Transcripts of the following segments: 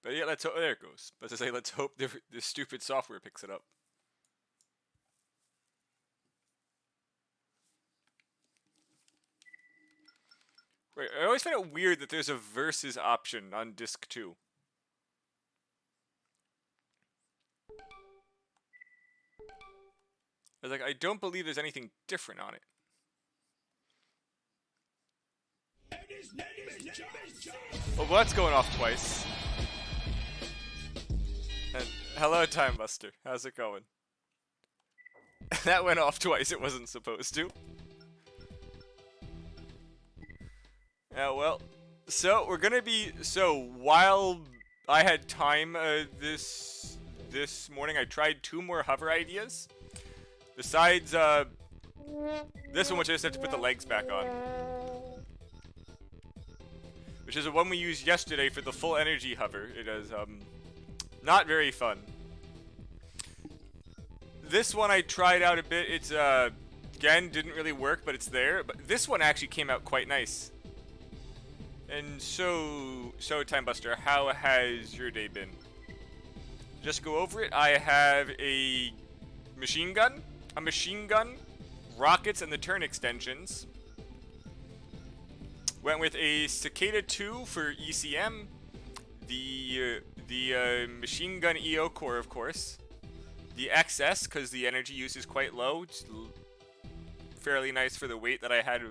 But yeah, let's hope. There it goes. But to say, let's hope the stupid software picks it up. Right, I always find it weird that there's a versus option on disc 2. I don't believe there's anything different on it. Well, that's going off twice. And hello, Time Buster. How's it going? That went off twice. It wasn't supposed to. Yeah, well, so we're gonna be, while I had time this morning, I tried 2 more hover ideas. Besides this one, which I just have to put the legs back on. Which is the one we used yesterday for the full energy hover. It is not very fun. This one I tried out a bit. It's again, didn't really work, but it's there. But this one actually came out quite nice. And so Time Buster, how has your day been? Just go over it. I have a machine gun, rockets, and the turn extensions. Went with a Cicada 2 for ECM, the machine gun EO core, of course, the XS because the energy use is quite low. It's fairly nice for the weight that I had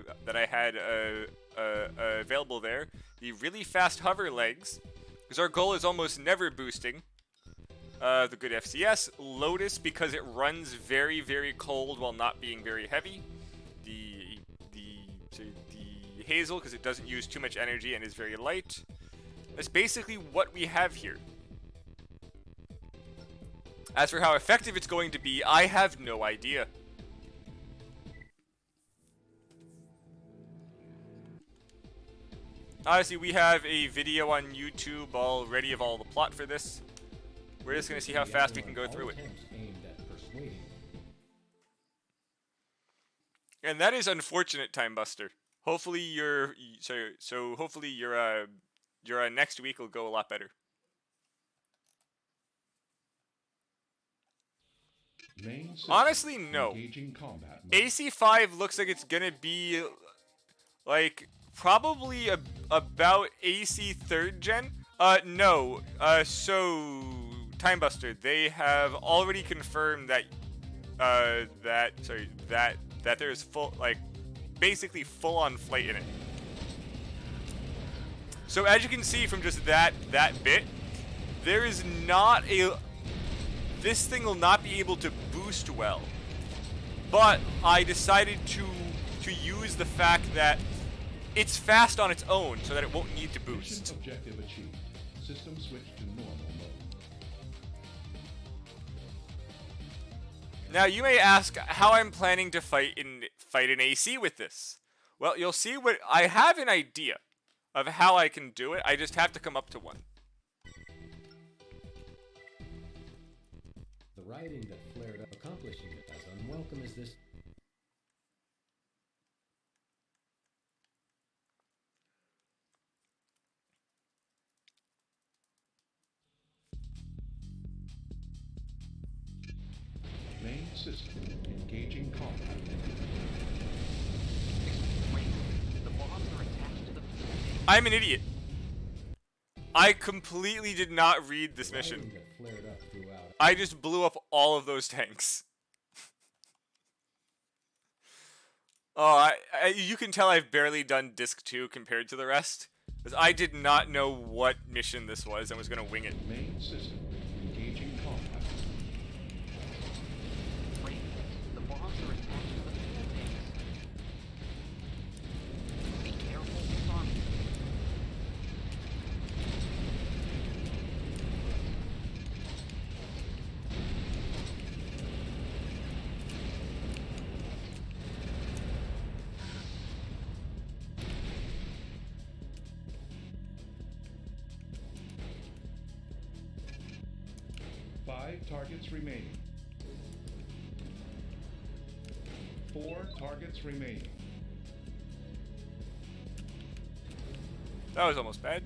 available there. The really fast hover legs, because our goal is almost never boosting. The good FCS, Lotus because it runs very, very cold while not being very heavy. The Hazel because it doesn't use too much energy and is very light. That's basically what we have here. As for how effective it's going to be, I have no idea. Honestly, we have a video on YouTube already of all the plot for this. We're just going to see how fast we can go through it. And that is unfortunate, Time Buster. Hopefully your hopefully your next week will go a lot better. Honestly, no. AC5 looks like it's gonna be like probably about AC 3rd gen. No. So Time Buster, they have already confirmed that that there's basically full-on flight in it. So as you can see from just that bit, there is not this thing will not be able to boost well. But I decided to use the fact that it's fast on its own so that it won't need to boost. Objective achieved. System switched to normal mode. Now you may ask how I'm planning to fight an AC with this. Well, you'll see what I have an idea of how I can do it. I just have to come up to one. The rioting that flared up, accomplishing it as unwelcome as this. Main system engaging combat. I'm an idiot. I completely did not read this mission. I just blew up all of those tanks. Oh, you can tell I've barely done Disc 2 compared to the rest. Because I did not know what mission this was and was going to wing it. Main system engaging combat. The bombs are attached to the fuel tanks. Be careful, son. Targets remaining. 4 targets remaining. That was almost bad.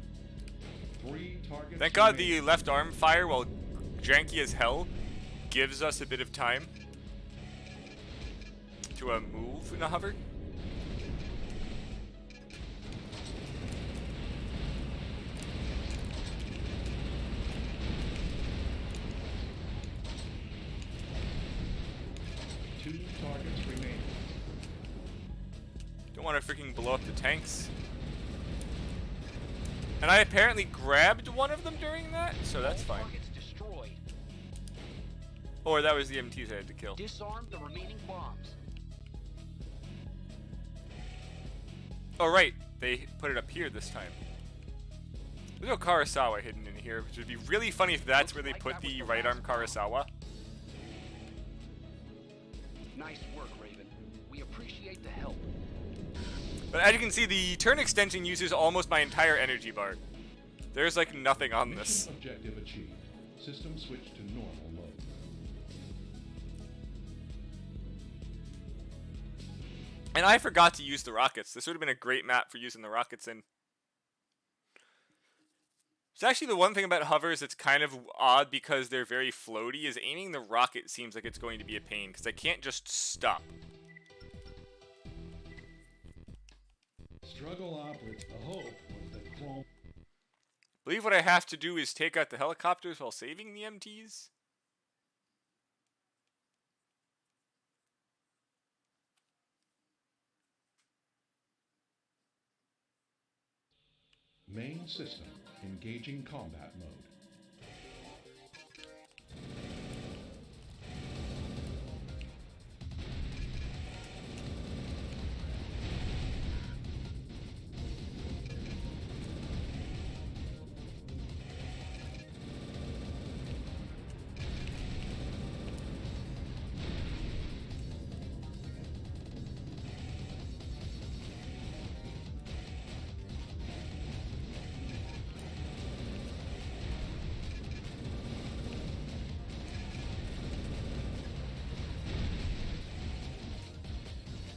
3 targets Thank God remaining. the left arm fire, while janky as hell, gives us a bit of time to move in a hover. Two targets remaining. Don't want to freaking blow up the tanks. And I apparently grabbed one of them during that, so that's All fine. targets destroyed. Or that was the MTs I had to kill. Disarm the remaining bombs. Oh right, they put it up here this time. There's no Karasawa hidden in here, which would be really funny if that's where they put the right arm Karasawa. Nice work, Raven. We appreciate the help. But as you can see, the turn extension uses almost my entire energy bar. There's like nothing on this. Mission objective achieved. System switch to normal mode. And I forgot to use the rockets. This would have been a great map for using the rockets in. It's actually the one thing about hovers that's kind of odd because they're very floaty is aiming the rocket seems like it's going to be a pain because I can't just stop. Struggle operates. The hope was that Chrome. I believe what I have to do is take out the helicopters while saving the MTs. Main system engaging combat mode.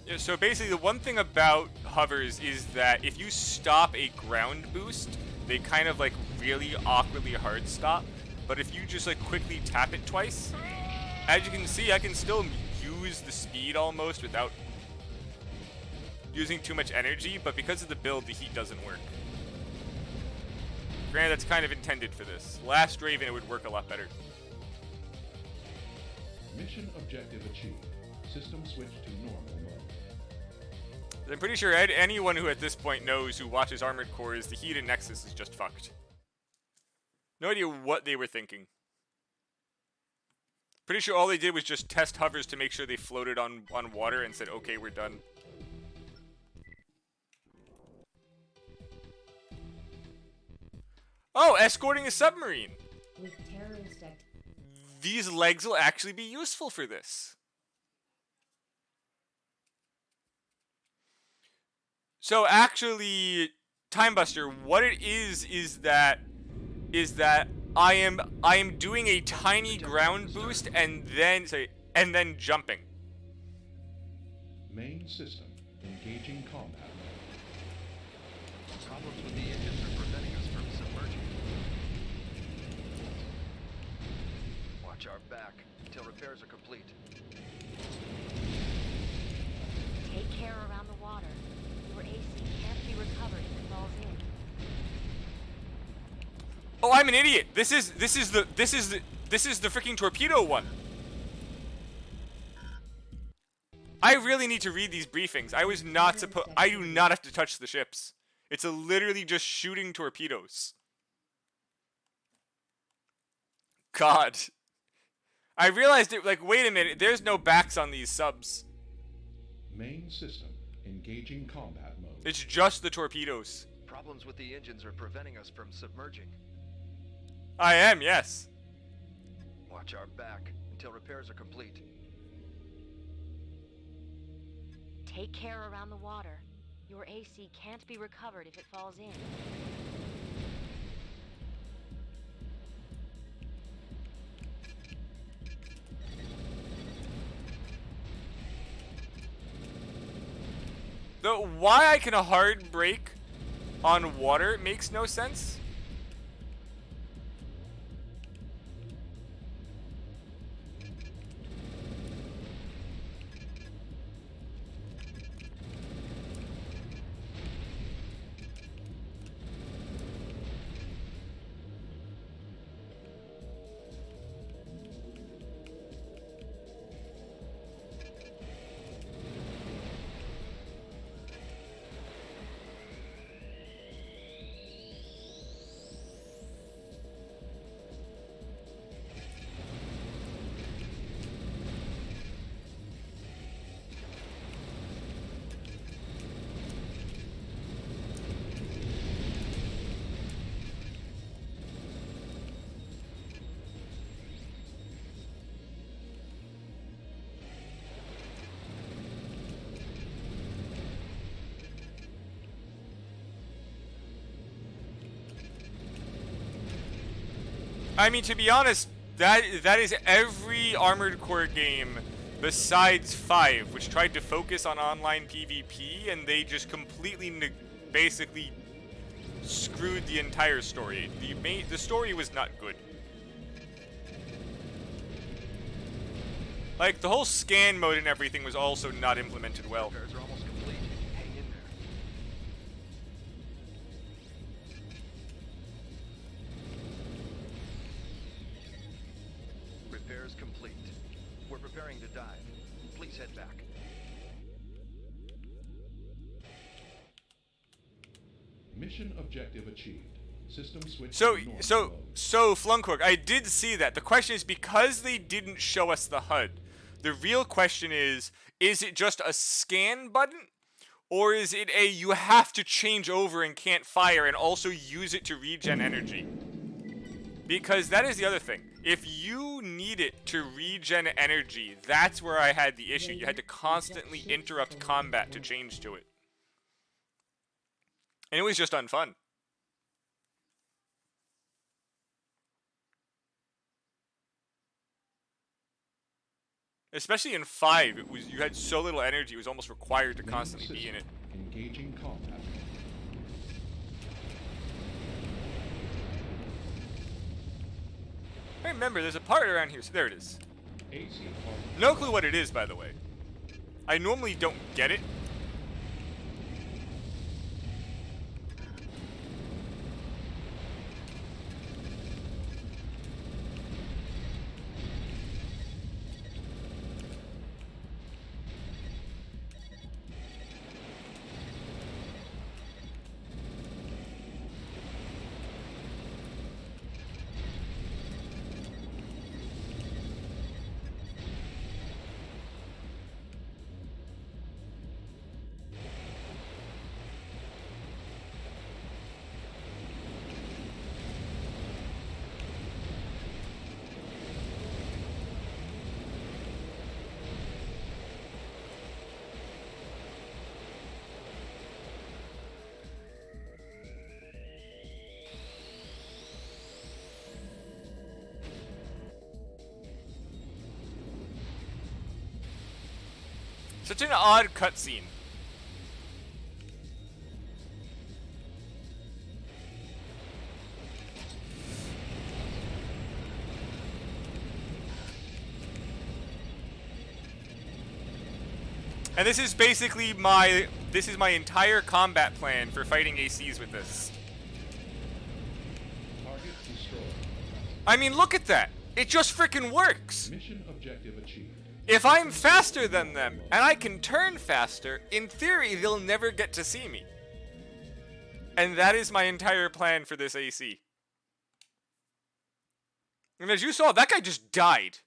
Yeah, so basically the one thing about hovers is that if you stop a ground boost, they kind of like really awkwardly hard stop. But if you just like quickly tap it twice, as you can see, I can still use the speed almost without using too much energy, but because of the build, the heat doesn't work. Granted, that's kind of intended for this. Last Raven, it would work a lot better. Mission objective achieved. System switch to normal mode. I'm pretty sure anyone who at this point knows who watches Armored Core is the heat in Nexus is just fucked. No idea what they were thinking. Pretty sure all they did was just test hovers to make sure they floated on water and said, okay, we're done. Oh, escorting a submarine! With terrorist act. These legs will actually be useful for this. So actually, Time Buster, what it is that I am doing a tiny ground boost and then jumping. Main system engaging combat mode. Problems with the engines are preventing us from submerging. Watch our back until repairs are complete. Take care around the water. Your AC can't be recovered if it falls in. Oh, I'm an idiot. This is the freaking torpedo one. I really need to read these briefings. I do not have to touch the ships. It's literally just shooting torpedoes. God. I realized it, like, wait a minute, there's no backs on these subs. Main system engaging combat mode. It's just the torpedoes. Problems with the engines are preventing us from submerging. I am, yes. Watch our back until repairs are complete. Take care around the water. Your AC can't be recovered if it falls in. Why I can hard brake on water makes no sense. I mean, to be honest, that is every Armored Core game besides 5, which tried to focus on online PvP, and they just completely basically screwed the entire story. The story was not good. Like, the whole scan mode and everything was also not implemented well. Repairs are almost complete. Hang in there. Repairs complete. We're preparing to dive. Please head back. Mission objective achieved. System switch So, to normal so, mode. so, Flunkhook, I did see that. The question is, because they didn't show us the HUD, the real question is it just a scan button? Or is it a you have to change over and can't fire and also use it to regen energy? Because that is the other thing. If you need it to regen energy, that's where I had the issue. You had to constantly interrupt combat to change to it. And it was just unfun. Especially in 5, you had so little energy, it was almost required to Main constantly be system in it. Engaging combat. I remember, there's a part around here. So there it is. AC part. No clue what it is, by the way. I normally don't get it. Such an odd cutscene. And this is basically my entire combat plan for fighting ACs with this. Target destroyed. I mean, look at that. It just freaking works. Mission objective achieved. If I'm faster than them, and I can turn faster, in theory, they'll never get to see me. And that is my entire plan for this AC. And as you saw, that guy just died.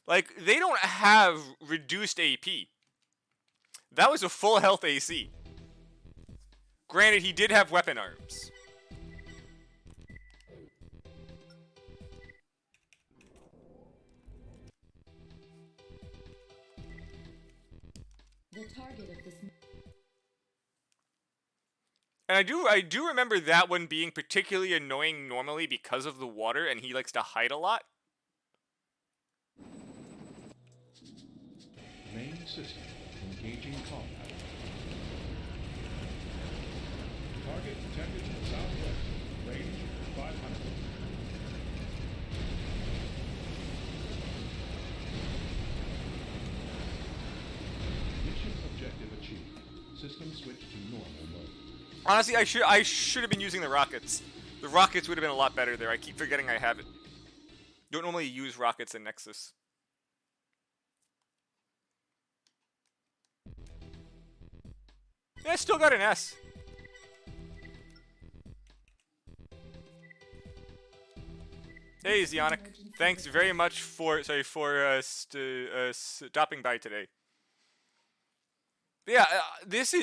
Like, they don't have reduced AP. That was a full health AC. Granted, he did have weapon arms. The target of this And I do remember that one being particularly annoying normally because of the water, and he likes to hide a lot. Main system engaging combat. Target detected to the southwest. Range 500. Mission objective achieved. System switch to normal mode. Honestly, I should have been using the rockets. The rockets would have been a lot better there. I keep forgetting I have it. Don't normally use rockets in Nexus. Yeah, I still got an S. Hey, Zionic. Thanks very much for stopping by today. Yeah, this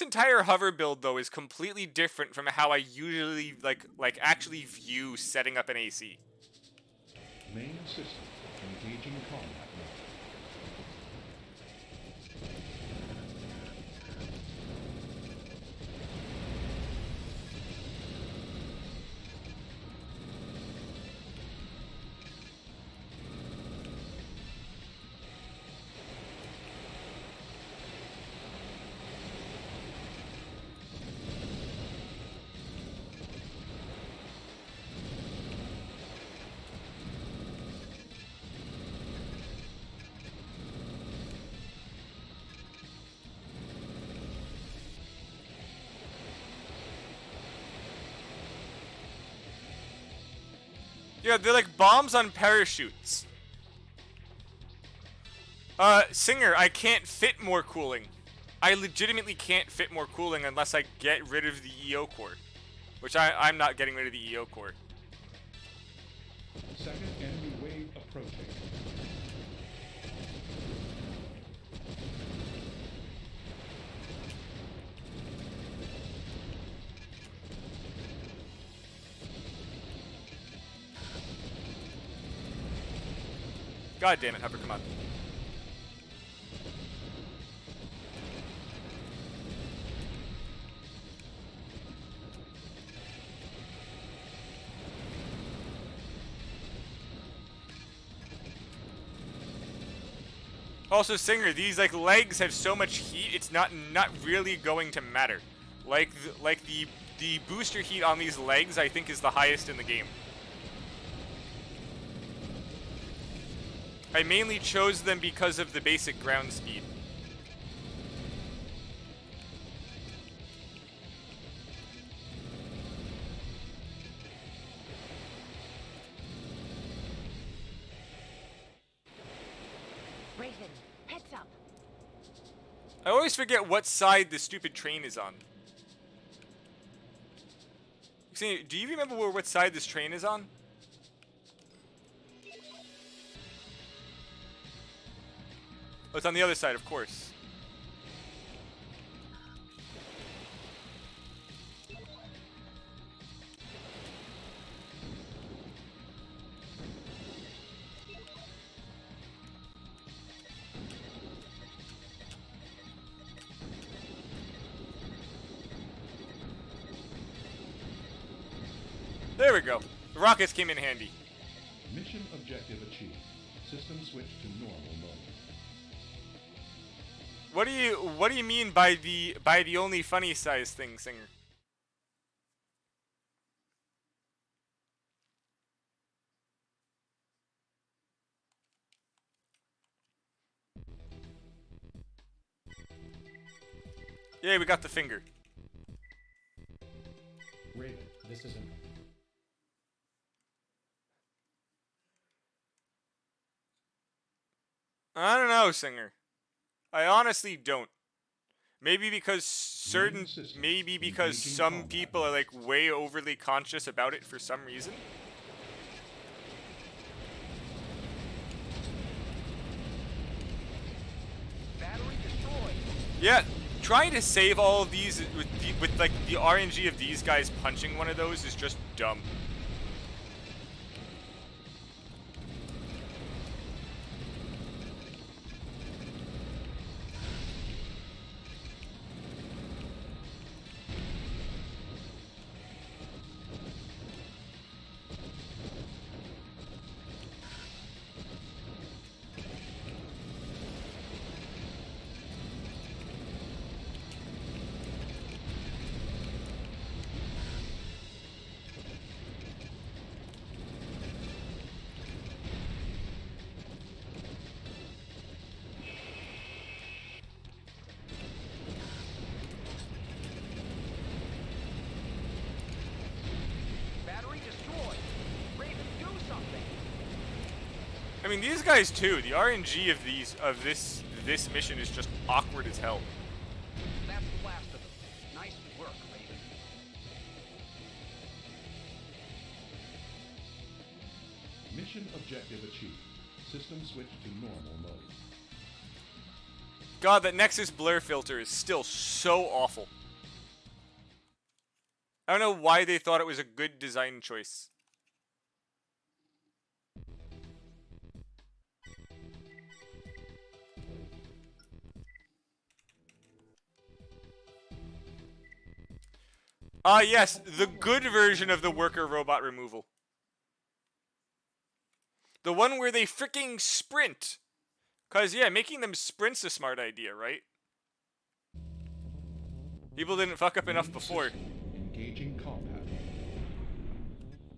entire hover build though is completely different from how I usually like actually view setting up an AC. Main system engaging combat mode. Yeah, they're like bombs on parachutes. Singer, I can't fit more cooling. I legitimately can't fit more cooling unless I get rid of the EO core. Which I'm not getting rid of the EO core. Second enemy wave approaching. God damn it, Hopper, come on. Also, Singer, these like legs have so much heat, it's not really going to matter. Like the booster heat on these legs, I think, is the highest in the game. I mainly chose them because of the basic ground speed. Raven, heads up. I always forget what side the stupid train is on. See, do you remember what side this train is on? Oh, it's on the other side, of course. There we go. The rockets came in handy. Mission objective achieved. System switch to normal mode. What do you mean by the only funny size thing, Singer? Yeah, we got the finger. Raven, this isn't. I don't know, Singer. I honestly don't. Maybe because some people are like way overly conscious about it for some reason. Battery destroyed. Yeah, trying to save all of these with like the RNG of these guys punching one of those is just dumb. Battery destroyed. Raven, do something. I mean, these guys too. The RNG of this mission is just awkward as hell. That's the last of them. Nice work, Raven. Mission objective achieved. System switch to normal mode. God, that Nexus blur filter is still so awful. I don't know why they thought it was a good design choice. Ah, yes, the good version of the worker robot removal. The one where they freaking sprint. Cause yeah, making them sprint's a smart idea, right? People didn't fuck up enough before. Engaging combat.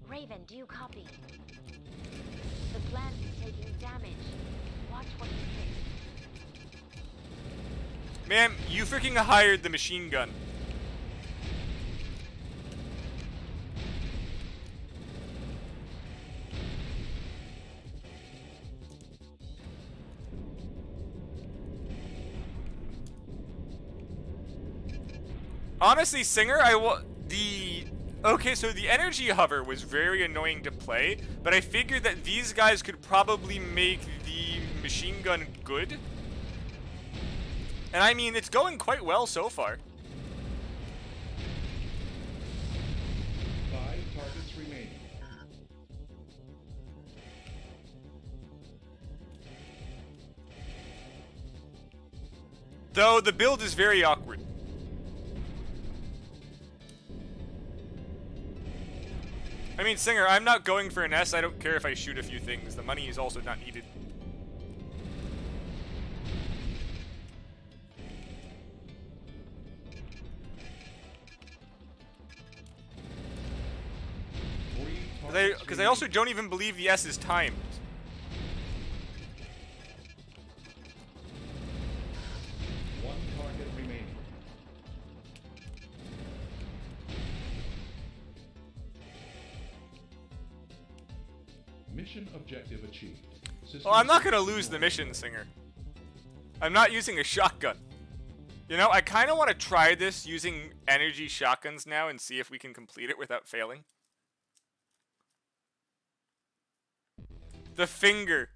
Raven, do you copy? The plant is taking damage. Watch what you think. Ma'am, you freaking hired the machine gun. Honestly, Singer, okay, so the energy hover was very annoying to play, but I figured that these guys could probably make the machine gun good. And I mean, it's going quite well so far. 5 targets remaining. Though the build is very awkward. I mean, Singer, I'm not going for an S. I don't care if I shoot a few things. The money is also not needed. Because I also don't even believe the S is timed. One target remaining. Mission objective achieved. Well, I'm not gonna lose the mission, Singer. I'm not using a shotgun. You know, I kind of want to try this using energy shotguns now and see if we can complete it without failing. The finger.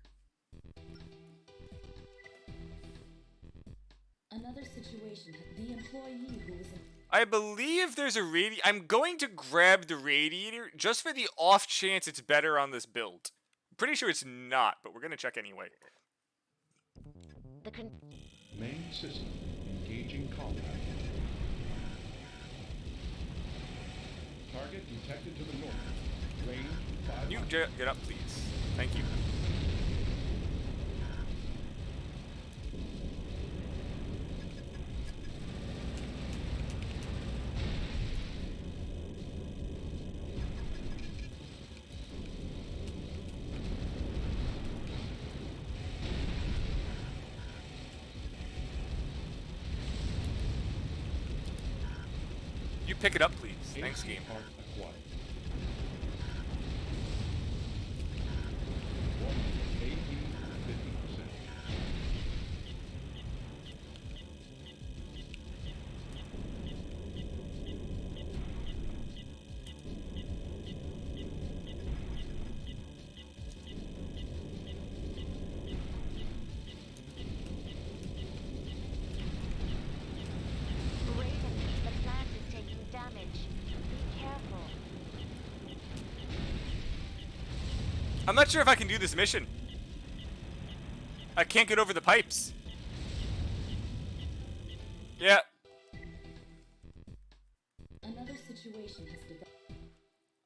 Another situation. The employee who was I believe there's a I'm going to grab the radiator just for the off chance it's better on this build. I'm pretty sure it's not, but we're gonna check anyway. Main system engaging combat. Target detected to the north. Range 5. Can you get up, please? Thank you. You pick it up, please. Thanks, game. Part acquired. I'm not sure if I can do this mission. I can't get over the pipes. Yeah. another situation has developed.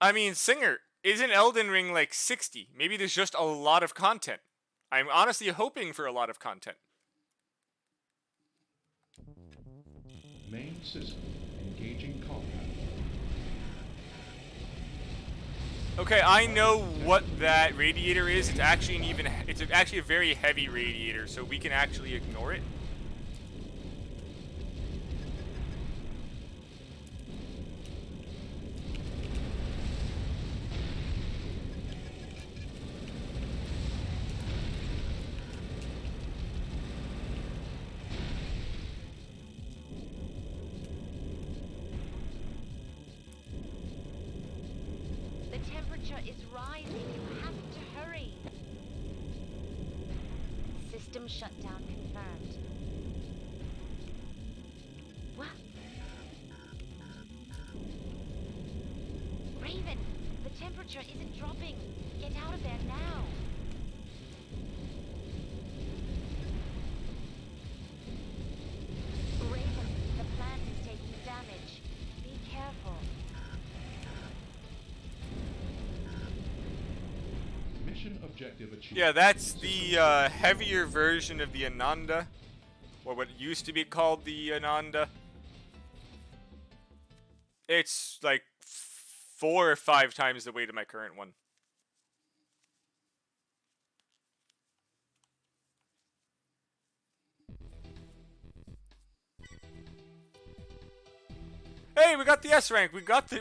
I mean, Singer, isn't Elden Ring like 60? Maybe there's just a lot of content. I'm honestly hoping for a lot of content. Main system engaging combat. Okay, I know what that radiator is. It's actually it's actually a very heavy radiator, so we can actually ignore it. The temperature is rising. You have to hurry. System shutdown confirmed. What? Raven, the temperature isn't dropping. Get out of there now. Raven, the plant is taking damage. Be careful. Mission objective achieved. Yeah, that's the heavier version of the Ananda, or what used to be called the Ananda. It's like 4 or 5 times the weight of my current one. Hey, we got the S rank. We got the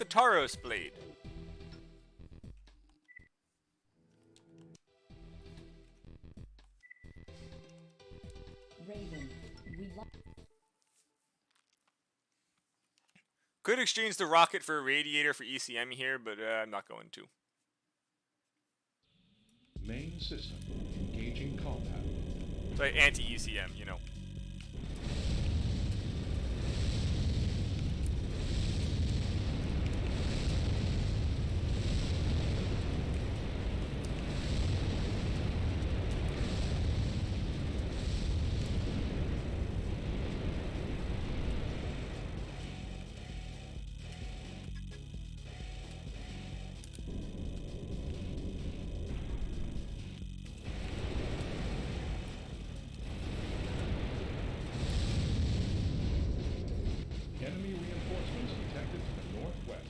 Taros blade. Raven, we Could exchange the rocket for a radiator for ECM here, but I'm not going to. Main system engaging combat. So anti-ECM, you know. Enemy reinforcements detected to the northwest.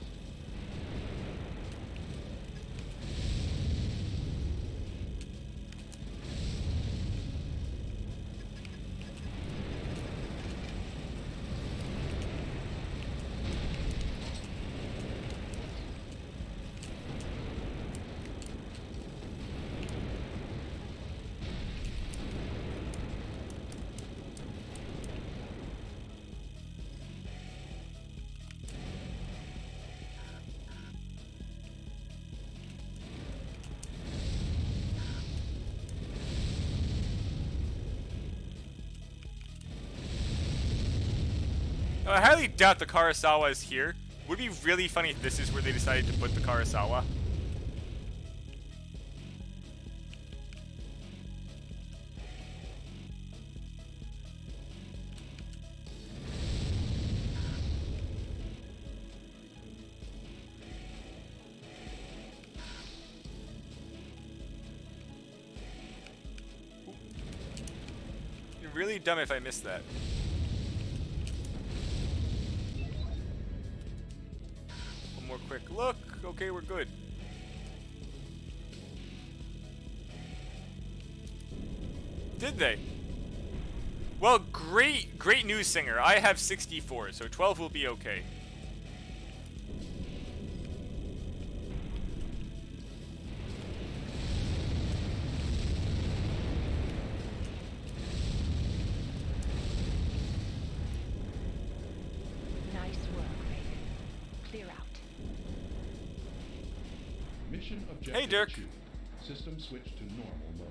I highly doubt the Karasawa is here. Would be really funny if this is where they decided to put the Karasawa. You're really dumb if I missed that. More quick look. Okay, we're good. Did they? Well, great news, Singer. I have 64, so 12 will be okay. Nice work, Raven. Clear out. Mission objective Hey, Dirk. achieved. System switched to normal mode.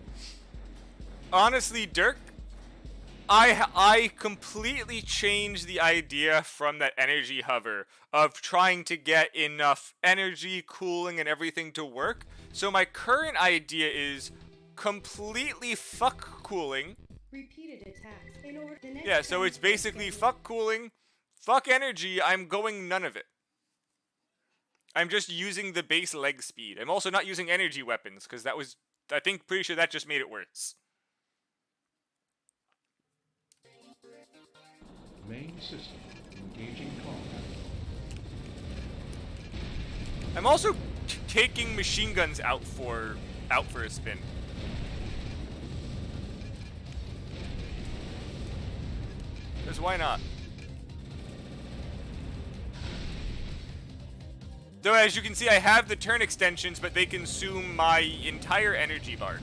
Honestly, Dirk, I completely changed the idea from that energy hover of trying to get enough energy, cooling, and everything to work. So my current idea is completely fuck cooling. Repeated attacks in order the next Yeah, so it's time basically they- fuck cooling, fuck energy, I'm going none of it. I'm just using the base leg speed. I'm also not using energy weapons, because that was, I think, pretty sure that just made it worse. Main system engaging combat. I'm also taking machine guns out for a spin. Because why not? Though, as you can see, I have the turn extensions, but they consume my entire energy bar.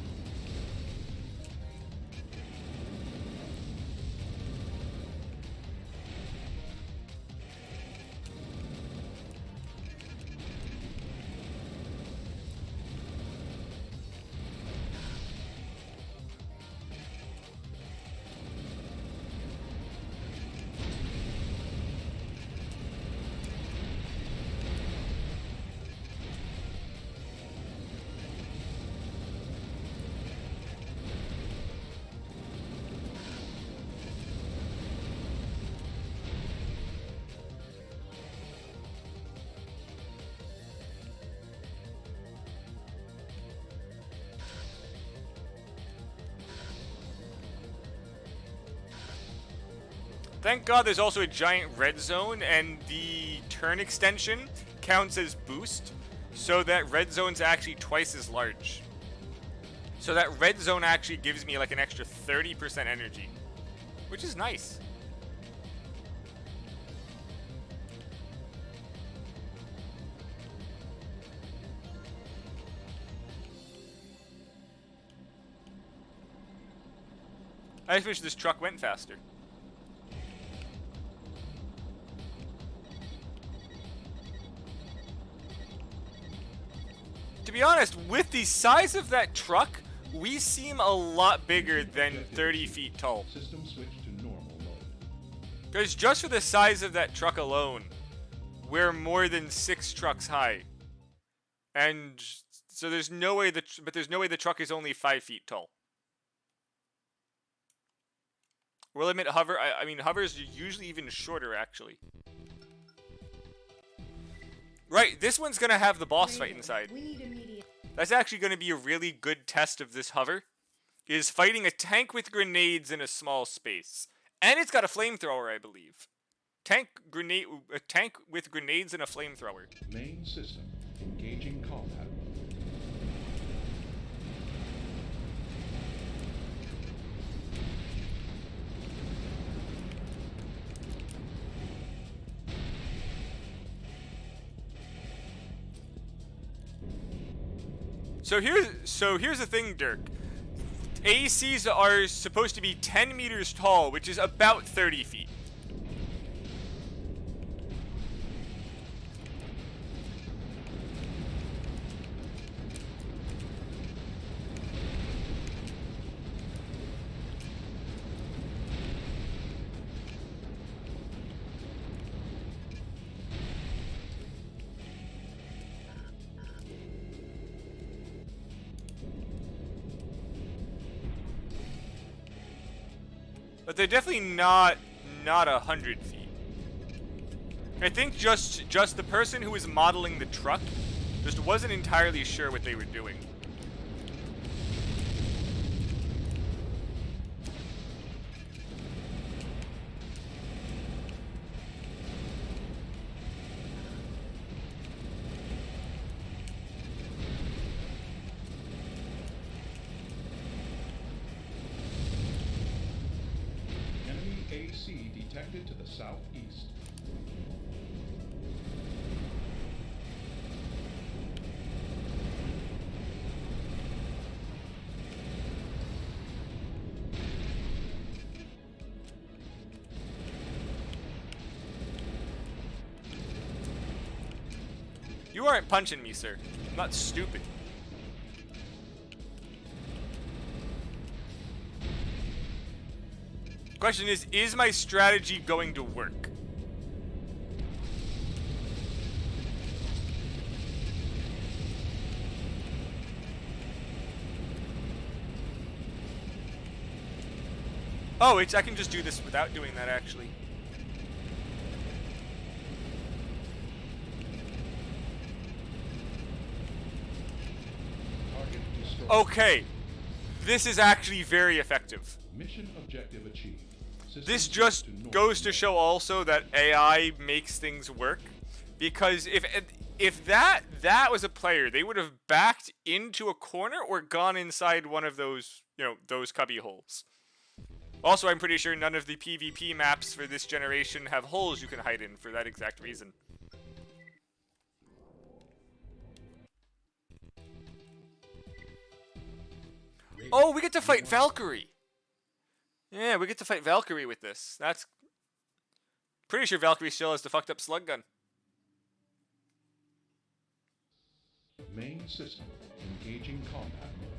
Thank God there's also a giant red zone, and the turn extension counts as boost, so that red zone's actually twice as large. So that red zone actually gives me like an extra 30% energy, which is nice. I just wish this truck went faster. To be honest, with the size of that truck, we seem a lot bigger than 30 feet tall. System switch to normal mode. Because just for the size of that truck alone, we're more than 6 trucks high. And so there's no way there's no way the truck is only 5 feet tall. We'll admit hover. I mean, hover's usually even shorter, actually. Right, this one's gonna have the boss fight inside. We need immediate. That's actually gonna be a really good test of this hover. Is fighting a tank with grenades in a small space, and it's got a flamethrower, I believe. A tank with grenades and a flamethrower. Main system engaging combat. So here's the thing, Dirk. ACs are supposed to be 10 meters tall, which is about 30 feet. But they're definitely not 100 feet. I think just the person who was modeling the truck just wasn't entirely sure what they were doing. Enemy AC detected to the southeast. You aren't punching me, sir. I'm not stupid. Question is my strategy going to work? Oh, I can just do this without doing that, actually. Target destroyed. Okay. This is actually very effective. Mission objective achieved. System This switch just to normal goes to mode. show also that AI makes things work, because if that was a player, they would have backed into a corner or gone inside one of those, those cubby holes. Also, I'm pretty sure none of the PvP maps for this generation have holes you can hide in for that exact reason. Oh, we get to fight Valkyrie. Yeah, we get to fight Valkyrie with this. That's pretty sure Valkyrie still has the fucked up slug gun. Main system engaging combat mode.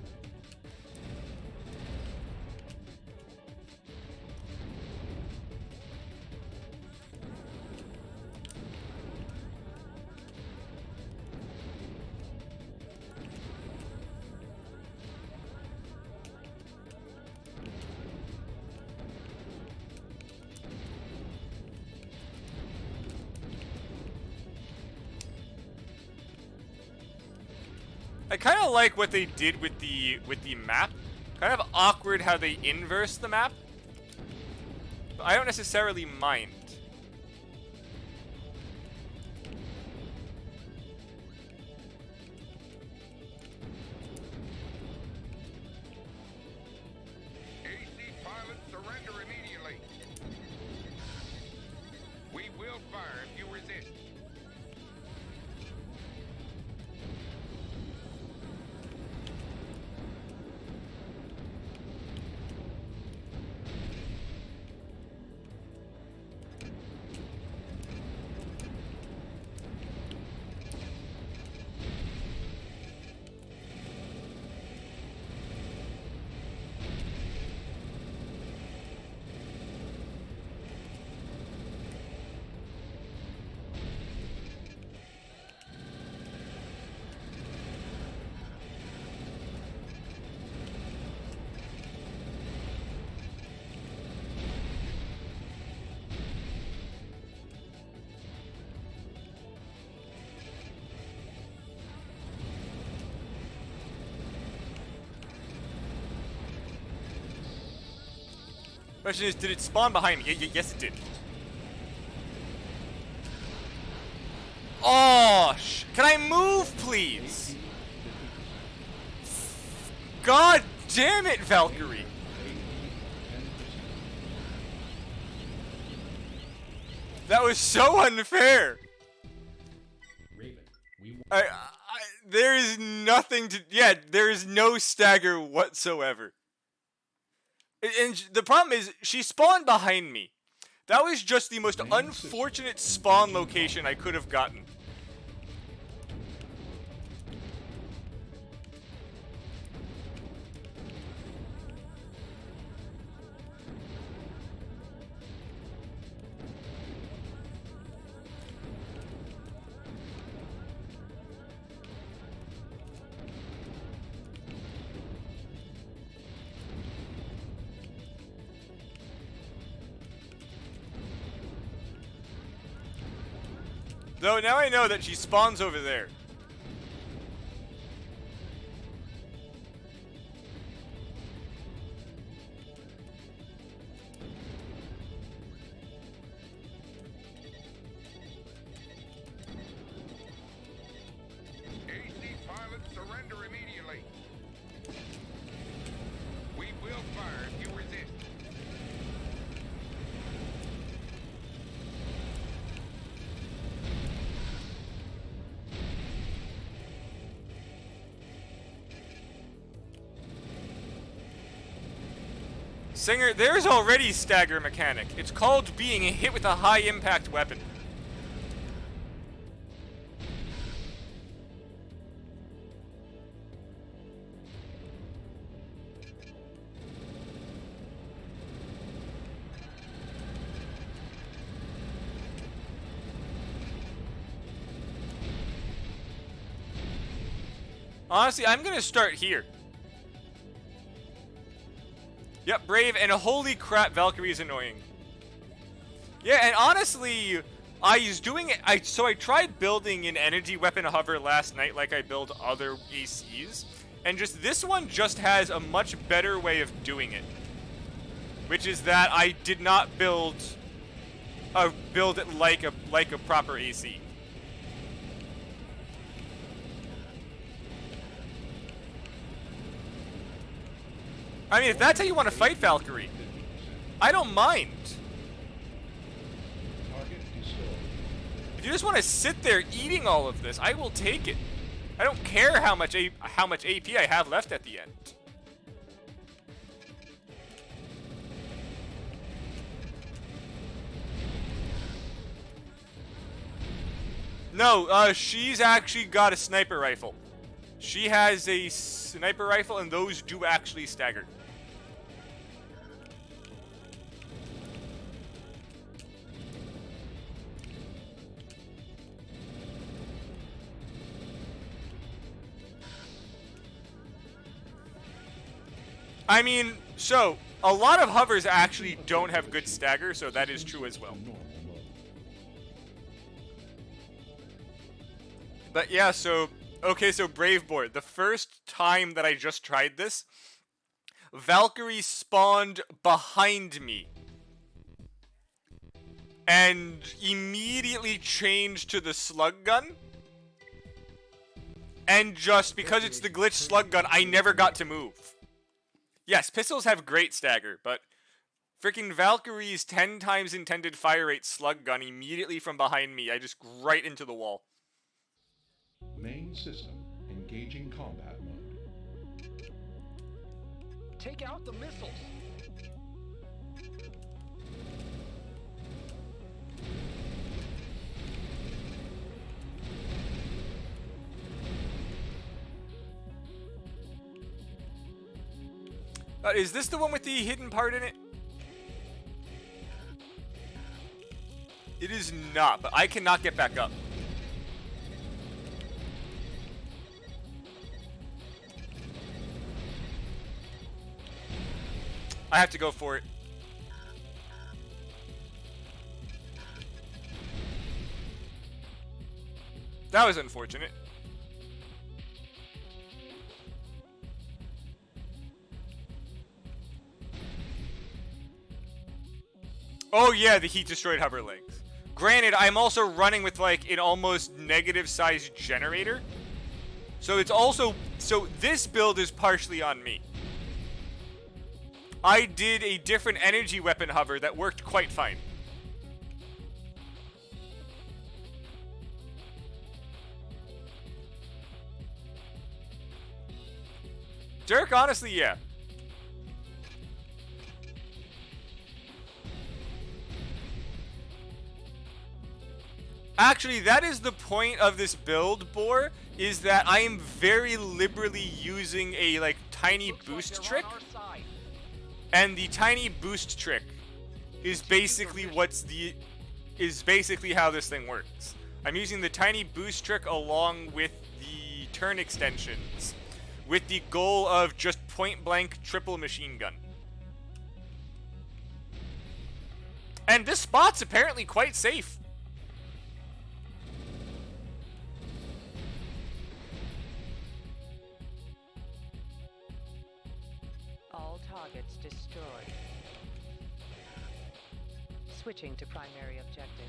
I kind of like what they did with the map. Kind of awkward how they inverse the map. But I don't necessarily mind. AC pilot, surrender immediately. We will fire if you resist. Question is, did it spawn behind me? Yes, it did. Oh, can I move, please? God damn it, Valkyrie. That was so unfair. Raven, we There is nothing to... Yeah, there is no stagger whatsoever. And the problem is, she spawned behind me. That was just the most unfortunate spawn location I could have gotten. Though now I know that she spawns over there. AC pilots surrender immediately. We will fire if you resist. Singer, there's already stagger mechanic. It's called being hit with a high impact weapon. Honestly, I'm gonna start here. Yep, Brave, and holy crap, Valkyrie is annoying. Yeah, and honestly, I was doing it. So I tried building an energy weapon hover last night, like I build other ACs, and just this one just has a much better way of doing it, which is that I did not build it like a proper AC. I mean, if that's how you want to fight Valkyrie, I don't mind. Target destroyed. If you just want to sit there eating all of this, I will take it. I don't care how much AP I have left at the end. No, she's actually got a sniper rifle. She has a sniper rifle, and those do actually stagger. I mean, so, a lot of hovers actually don't have good stagger, so that is true as well. Normal mode. But yeah, so, okay, so Braveboard, the first time that I just tried this, Valkyrie spawned behind me. And immediately changed to the slug gun. And just because it's the glitch slug gun, I never got to move. Yes, pistols have great stagger, but freaking Valkyrie's 10 times intended fire rate slug gun immediately from behind me, I just right into the wall. Main system engaging combat mode. Take out the missiles. Is this the one with the hidden part in it? It is not, but I cannot get back up. I have to go for it. That was unfortunate. Oh yeah, the heat destroyed hoverlings. Granted, I'm also running with like an almost negative size generator. So it's also, so this build is partially on me. I did a different energy weapon hover that worked quite fine. Dirk, honestly, yeah. Actually, that is the point of this build, Boar, is that I am very liberally using a, like, tiny boost trick. And the tiny boost trick is basically how this thing works. I'm using the tiny boost trick along with the turn extensions, with the goal of just point-blank triple machine gun. And this spot's apparently quite safe. All targets destroyed. Switching to primary objective.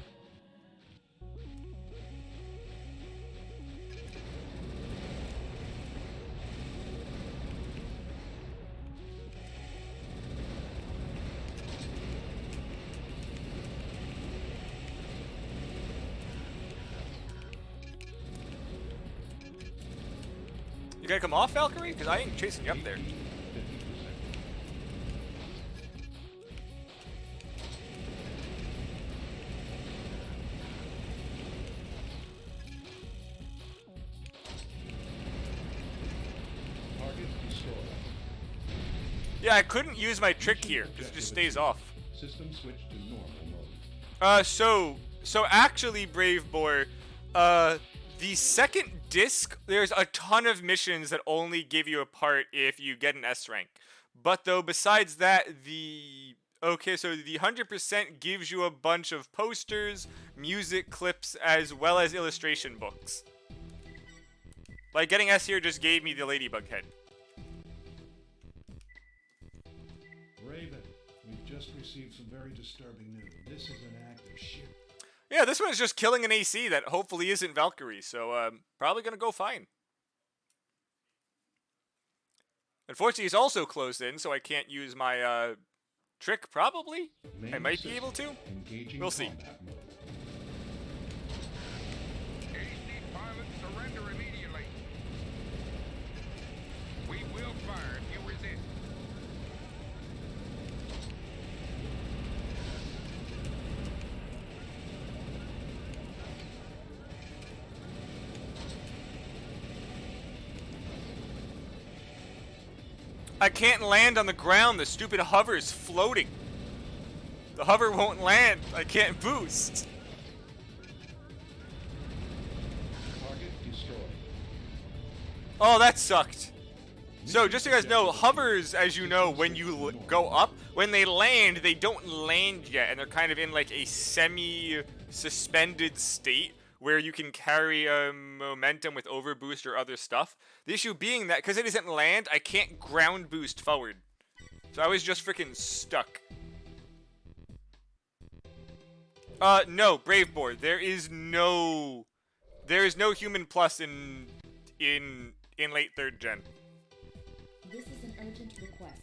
You gotta come off, Valkyrie? Because I ain't chasing you up there. 50%. Target destroyed. Yeah, I couldn't use my trick here, because it just stays off. System switch to normal mode. So actually, Brave Boar, the second disc, there's a ton of missions that only give you a part if you get an S rank. But though, besides that, so the 100% gives you a bunch of posters, music clips, as well as illustration books. Like, getting S here just gave me the Ladybug head. Raven, we've just received some very disturbing news. This is an act of sheer. Yeah, this one's just killing an AC that hopefully isn't Valkyrie, so probably gonna go fine. Unfortunately, it's also closed in, so I can't use my trick, probably? I might be able to? Engaging We'll see. combat mode. AC pilots surrender immediately. We will fire if you resist. I can't land on the ground. The stupid hover's floating. The hover won't land. I can't boost. Target destroyed. Oh, that sucked. So, just so you guys know, hovers, as you know, when you go up, when they land, they don't land yet, and they're kind of in like a semi-suspended state where you can carry momentum with overboost or other stuff. The issue being that, because it doesn't land, I can't ground boost forward. So I was just freaking stuck. No, Brave Board. There is no human plus in late 3rd gen. This is an urgent request.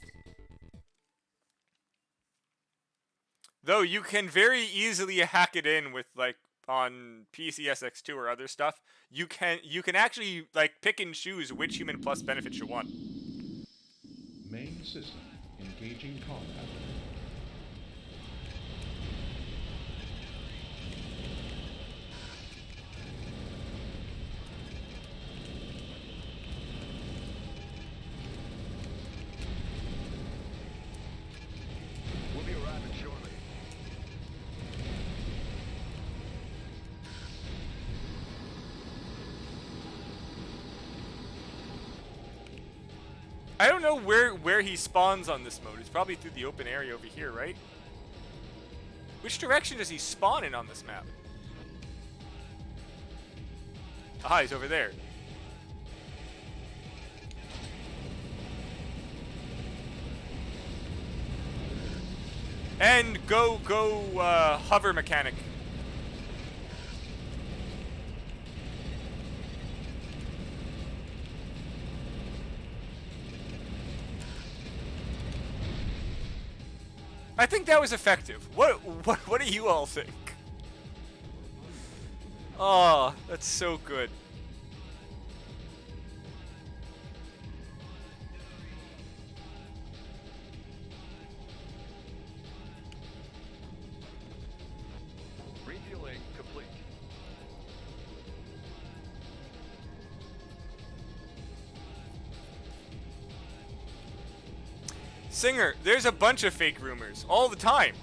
Though you can very easily hack it in with like on PCSX2 or other stuff. You can actually like pick and choose which human plus benefits you want. Main system engaging combat. We'll be arriving shortly. I don't know where he spawns on this mode. It's probably through the open area over here, right? Which direction does he spawn in on this map? Aha, he's over there. And go hover mechanic. I think that was effective. What do you all think? Oh, that's so good. Refueling complete. Singer, there's a bunch of fake rumors all the time.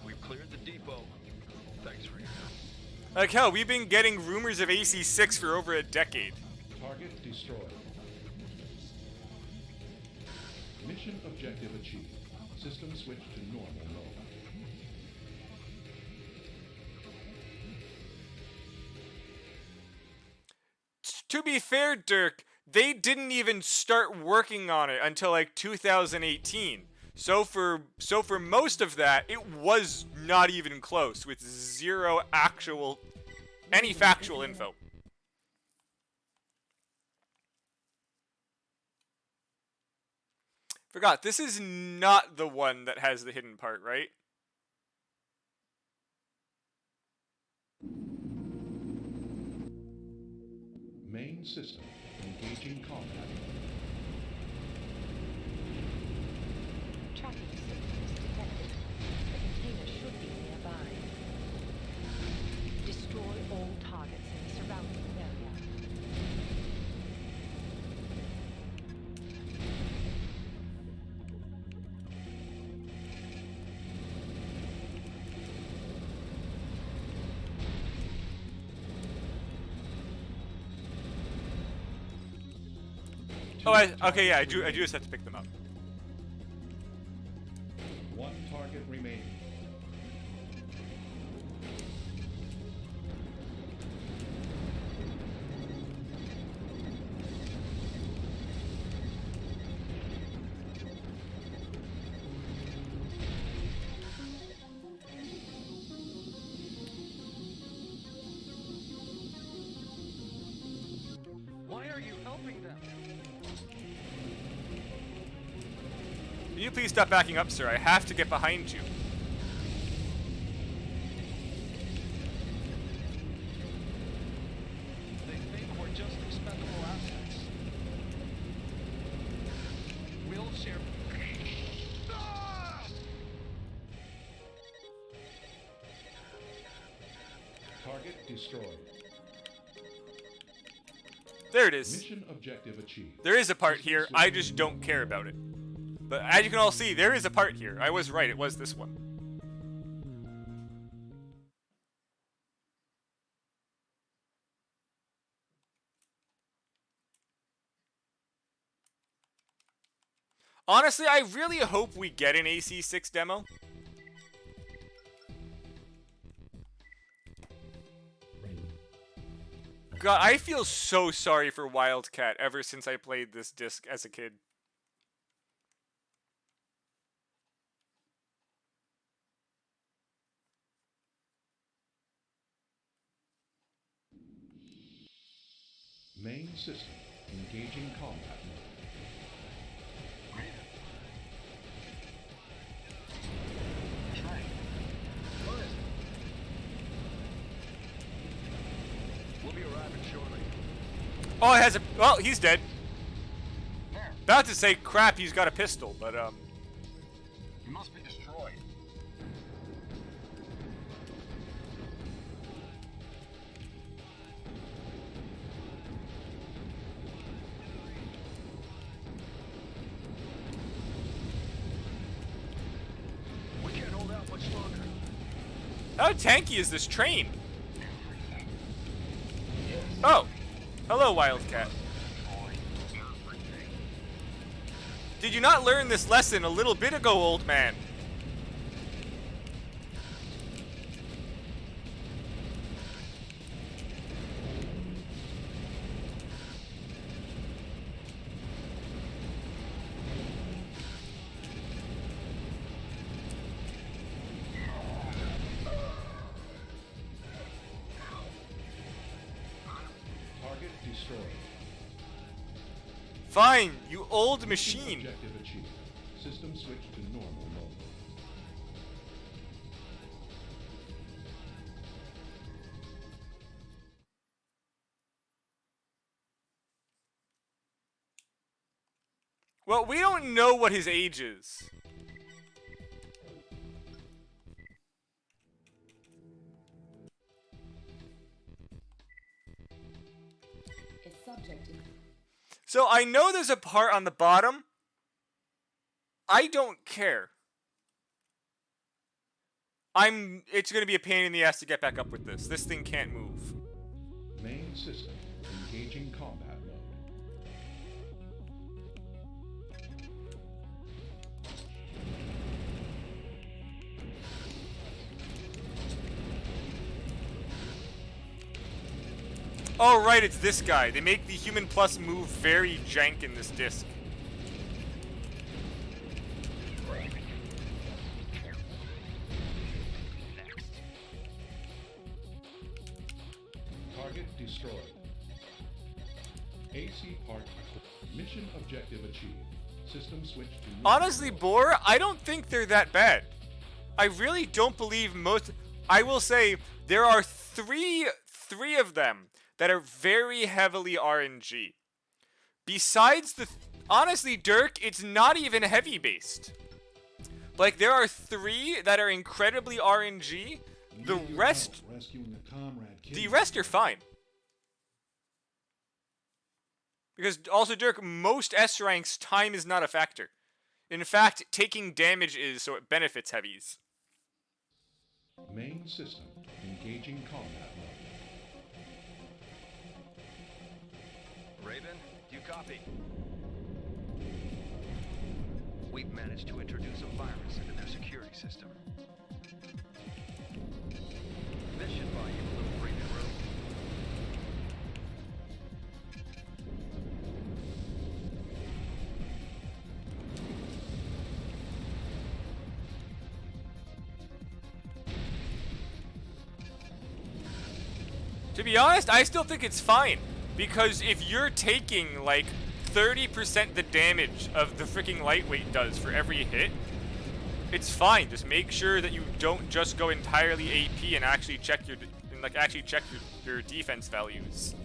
We've cleared the depot. Thanks for your help. Like hell, we've been getting rumors of AC6 for over a decade. Target destroyed. Mission objective achieved. System switched to normal mode. To be fair, Dirk, they didn't even start working on it until like 2018. So for most of that, it was not even close, with zero any factual info. Forgot, this is not the one that has the hidden part, right? Main system engaging combat. Tracking systems detected. The container should be nearby. Destroy all targets in the surrounding area. Okay, yeah, I do just have to pick them up. One target remaining. Why are you helping them? Can you please stop backing up, sir? I have to get behind you. They think we're just expendable assets. We'll share. Target destroyed. There it is. Mission objective achieved. There is a part here, I just don't care about it. But as you can all see, there is a part here. I was right, it was this one. Honestly, I really hope we get an AC6 demo. God, I feel so sorry for Wildcat ever since I played this disc as a kid. Main system engaging combat mode. We'll be arriving shortly. Oh, it has a... Well, he's dead. About to say, crap, he's got a pistol, but, He must be destroyed. We can't hold out much longer. How tanky is this train? Oh. Hello, Wildcat. Did you not learn this lesson a little bit ago, old man? destroyed. Fine, you old machine. Objective achieved. System switched to normal mode. Well, we don't know what his age is. Its subject is So I know there's a part on the bottom. I don't care. It's gonna be a pain in the ass to get back up with this. This thing can't move. Main system engaging combat mode. Oh, right, it's this guy. They make the Human Plus move very jank in this disc. Target destroyed. AC part mission objective achieved. System switched to normal Honestly, mode. Boar, I don't think they're that bad. I really don't believe most... I will say, there are three of them that are very heavily RNG. Besides the... Honestly, Dirk, it's not even heavy-based. Like, there are 3 that are incredibly RNG. The Need your rest... help rescuing a comrade The kidnapped. rest are fine. Because also, Dirk, most S ranks, time is not a factor. In fact, taking damage is, so it benefits heavies. Main system engaging combat mode. Raven, do you copy? We've managed to introduce a virus into their security system. This should buy you a little breathing room. To be honest, I still think it's fine. Because if you're taking, like, 30% the damage of the freaking lightweight does for every hit, it's fine. Just make sure that you don't just go entirely AP and actually check your your defense values.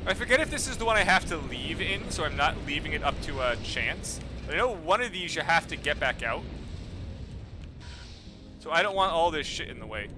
I forget if this is the one I have to leave in, so I'm not leaving it up to a chance. But I know one of these you have to get back out. So I don't want all this shit in the way.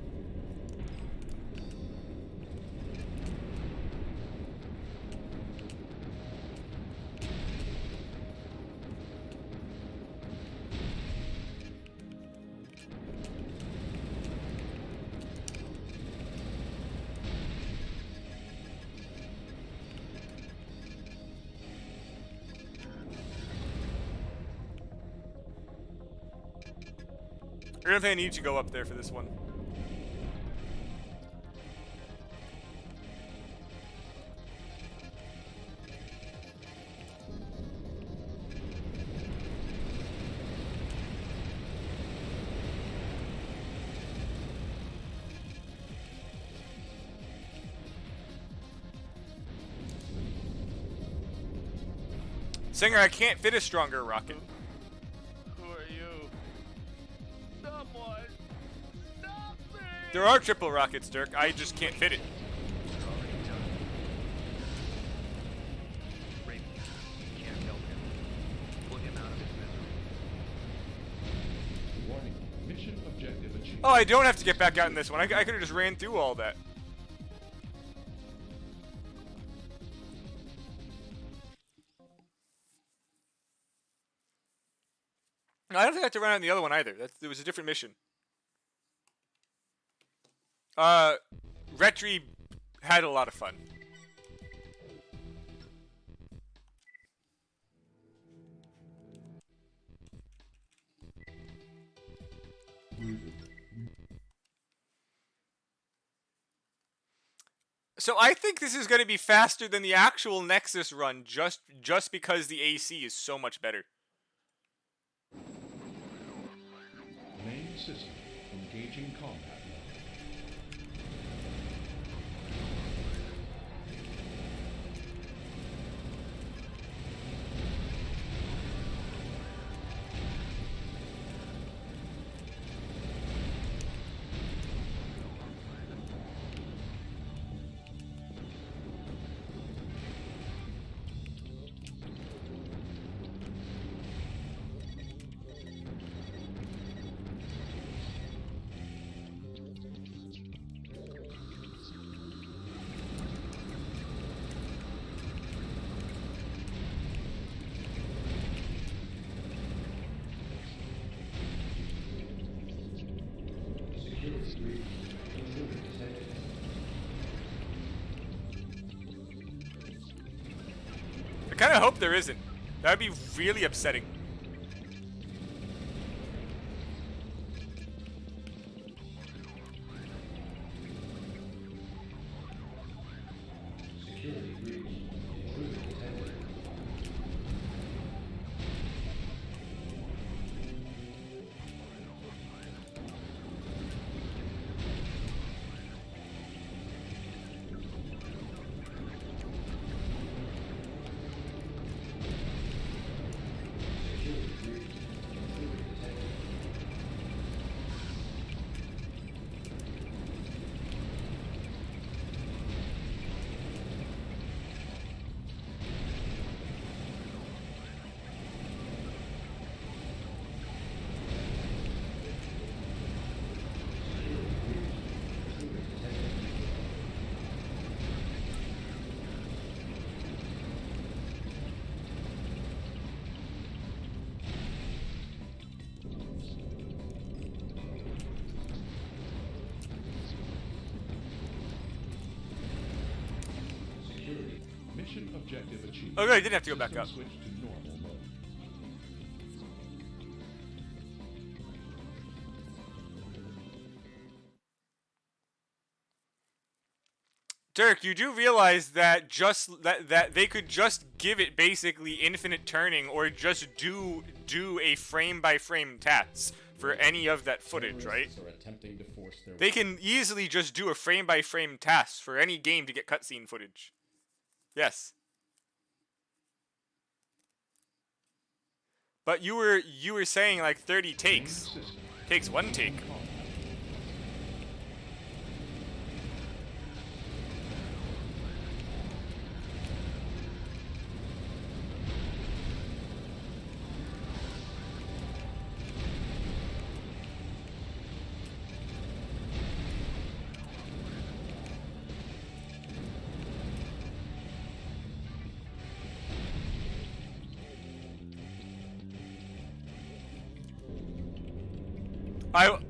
I don't think I need to go up there for this one. Singer, I can't fit a stronger rocket. Who are you? Someone! Stop me! There are triple rockets, Dirk. I just can't fit it. It's already done. Raven, you can't help him. Put him out of his misery. Warning. Mission objective achieved. Oh, I don't have to get back out in this one. I could have just ran through all that. No, I don't think I had to run out in the other one either. It was a different mission. Retri had a lot of fun. So I think this is going to be faster than the actual Nexus run, just because the AC is so much better. Main system engaging combat mode. I kind of hope there isn't. That would be really upsetting. Mission objective achieved. Oh, good, I didn't have to go back System up. Switch to normal mode. Dirk, you do realize that that they could just give it basically infinite turning, or just do a frame by frame task for any of that footage, right? Terrorists are attempting to force their They can easily just do a frame by frame task for any game to get cutscene footage. Yes. But you were saying like 30 takes. Main system Takes one take. engaging combat.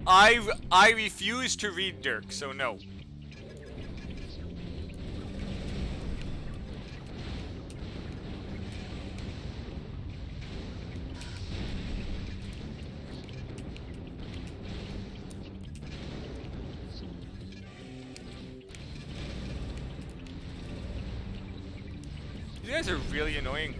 I refuse to read Dirk, so no. You guys are really annoying.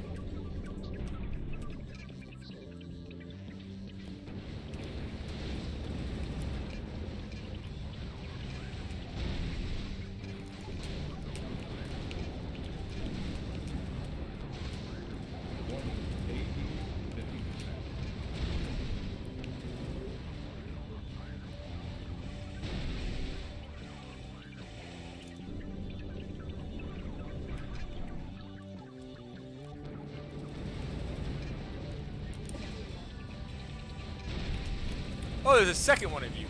Warning, AD 50%. Oh, there's a second one of you.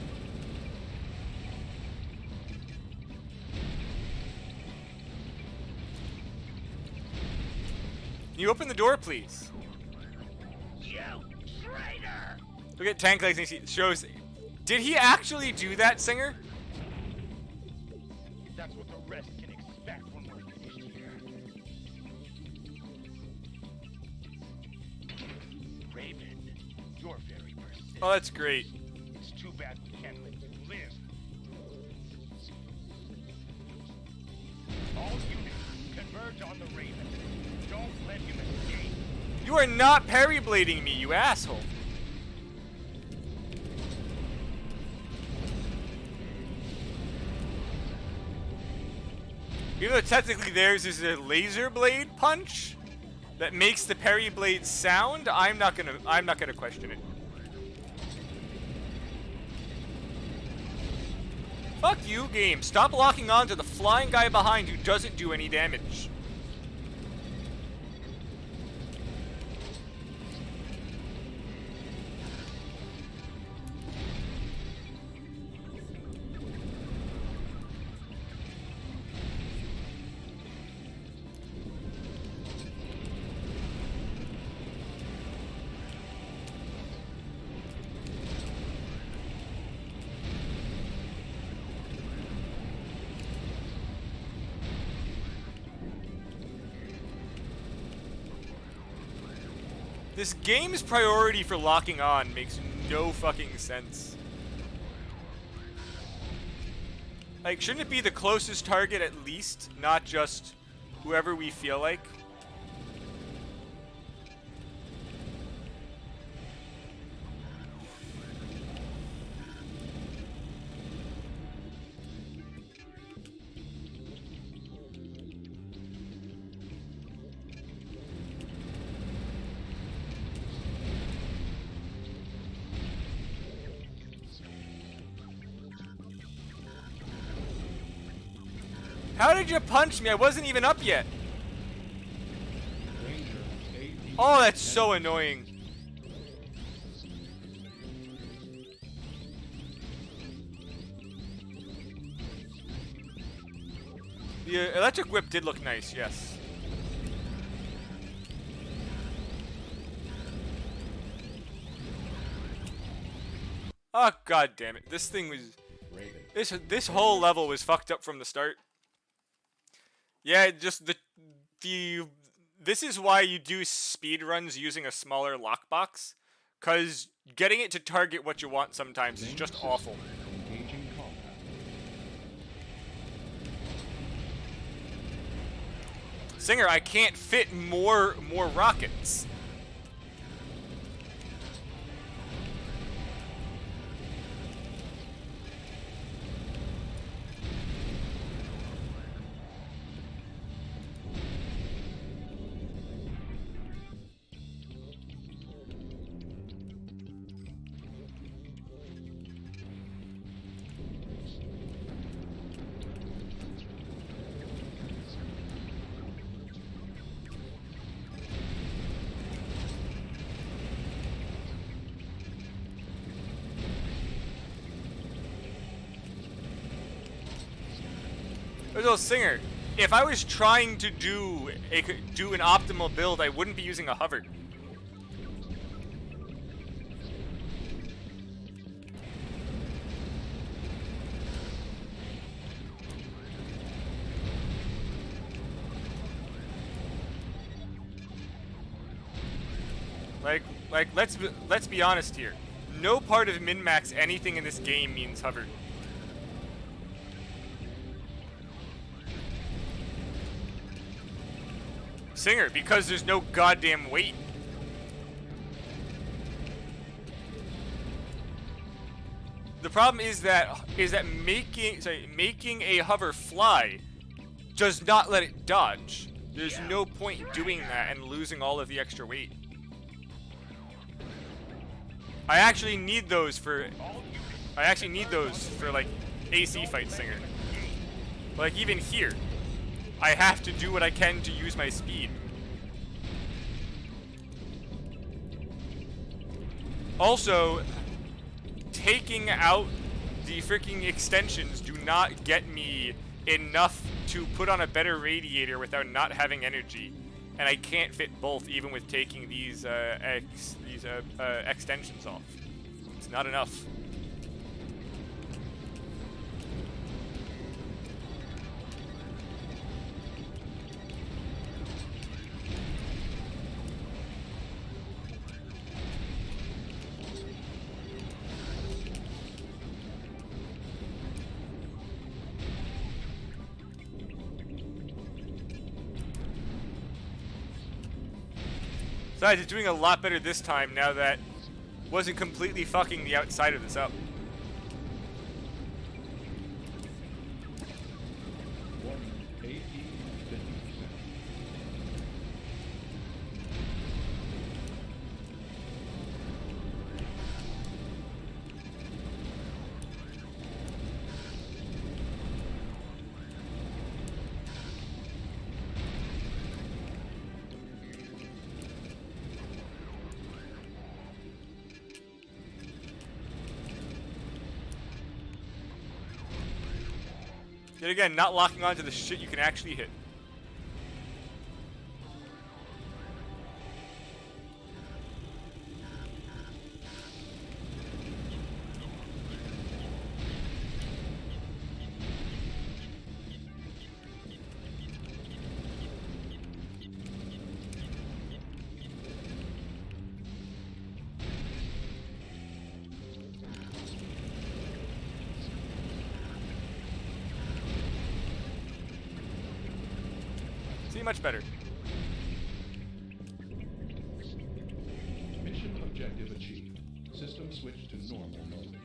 Can you open the door, please? You traitor! Look at tank legs. It shows. Did he actually do that, Singer? That's what the rest can expect when we're finished here. Raven, you're very persistent. Oh, that's great. It's too bad we can't let you live. All units, converge on the Raven. Don't let him escape. You are not parry blading me, you asshole. Even though technically theirs is a laser blade punch that makes the parry blade sound, I'm not gonna question it. Fuck you, game. Stop locking on to the flying guy behind who doesn't do any damage. This game's priority for locking on makes no fucking sense. Like, shouldn't it be the closest target at least, not just whoever we feel like? How did you punch me? I wasn't even up yet. Ranger, AD. Oh, that's so annoying. The electric whip did look nice, yes. Oh, god damn it. This thing was... Raven. This whole level was fucked up from the start. Yeah, just this is why you do speed runs using a smaller lockbox, cause getting it to target what you want sometimes is just awful. Engaging combat. Singer, I can't fit more rockets. Little Singer, if I was trying to do an optimal build, I wouldn't be using a hover. Like let's be honest here. No part of min-max anything in this game means hover. Singer, because there's no goddamn weight. The problem is that making a hover fly does not let it dodge. There's no point doing that and losing all of the extra weight. I actually need those for like AC fights, Singer. Like even here, I have to do what I can to use my speed. Also, taking out the freaking extensions do not get me enough to put on a better radiator without not having energy, and I can't fit both even with taking these extensions off. not enough. Besides, it's doing a lot better this time now that wasn't completely fucking the outside of this up. 180, 50%. Yet again, not locking onto the shit you can actually hit. See, much better. Mission objective achieved. System switched to normal mode.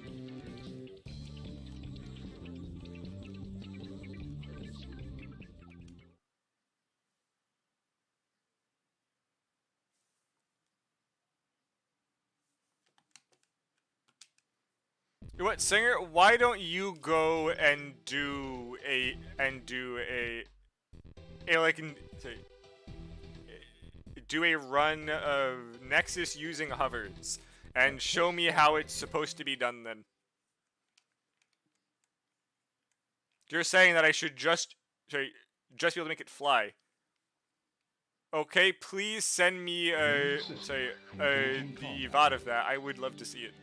You know what, Singer? Why don't you go and do a do a run of Nexus using hovers and show me how it's supposed to be done then. You're saying that I should just be able to make it fly. Okay, please send me the VOD of that. I would love to see it.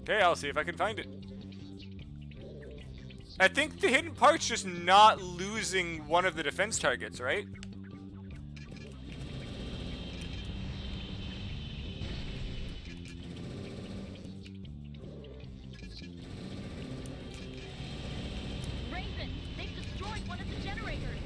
Okay, I'll see if I can find it. I think the hidden part's just not losing one of the defense targets, right? Raven, they've destroyed one of the generators.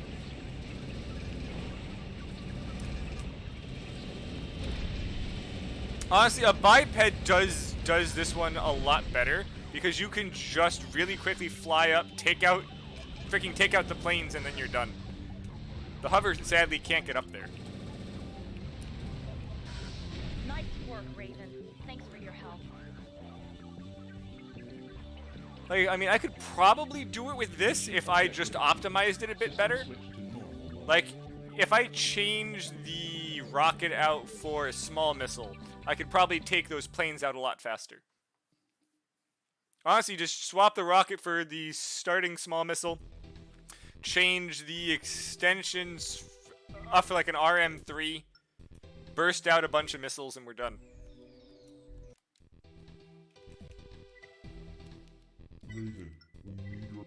Honestly, a biped does this one a lot better because you can just really quickly fly up, take out the planes, and then you're done. The hover sadly can't get up there. Nice work, Raven. Thanks for your help. Like, I mean, I could probably do it with this if I just optimized it a bit better. Like, if I change the rocket out for a small missile, I could probably take those planes out a lot faster. Honestly, just swap the rocket for the starting small missile, change the extensions up for like an RM3, burst out a bunch of missiles, and we're done. Raven, we need your...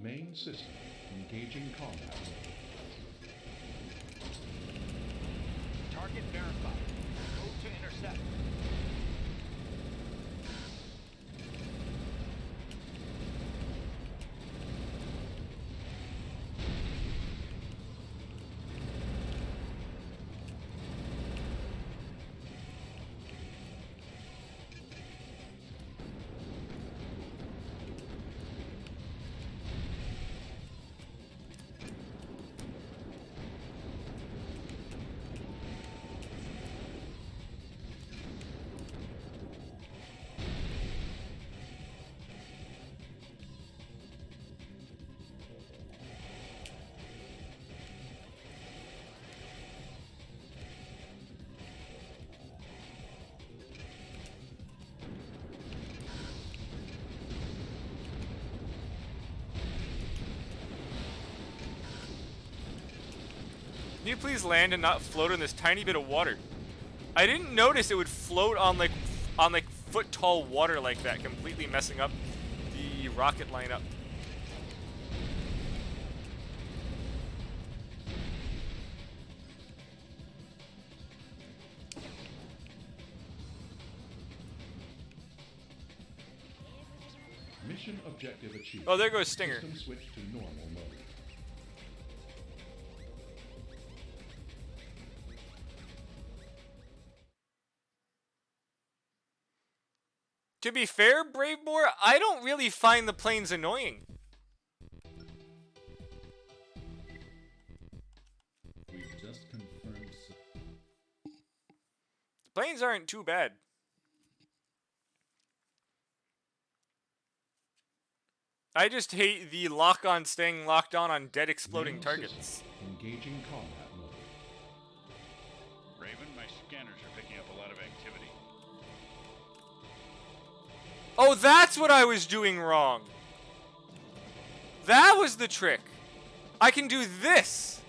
Main system engaging combat. Target verified. Move to intercept. Can you please land and not float on this tiny bit of water? I didn't notice it would float on like foot tall water like that, completely messing up the rocket lineup. Mission objective achieved. Oh, there goes Stinger. System switch to normal mode. To be fair, Bravemore, I don't really find the planes annoying. We've just confirmed. The planes aren't too bad. I just hate the lock-on staying locked on dead exploding Main targets. system engaging combat mode. Raven, my scanners are picking up a lot of activity. Oh, that's what I was doing wrong. That was the trick. I can do this.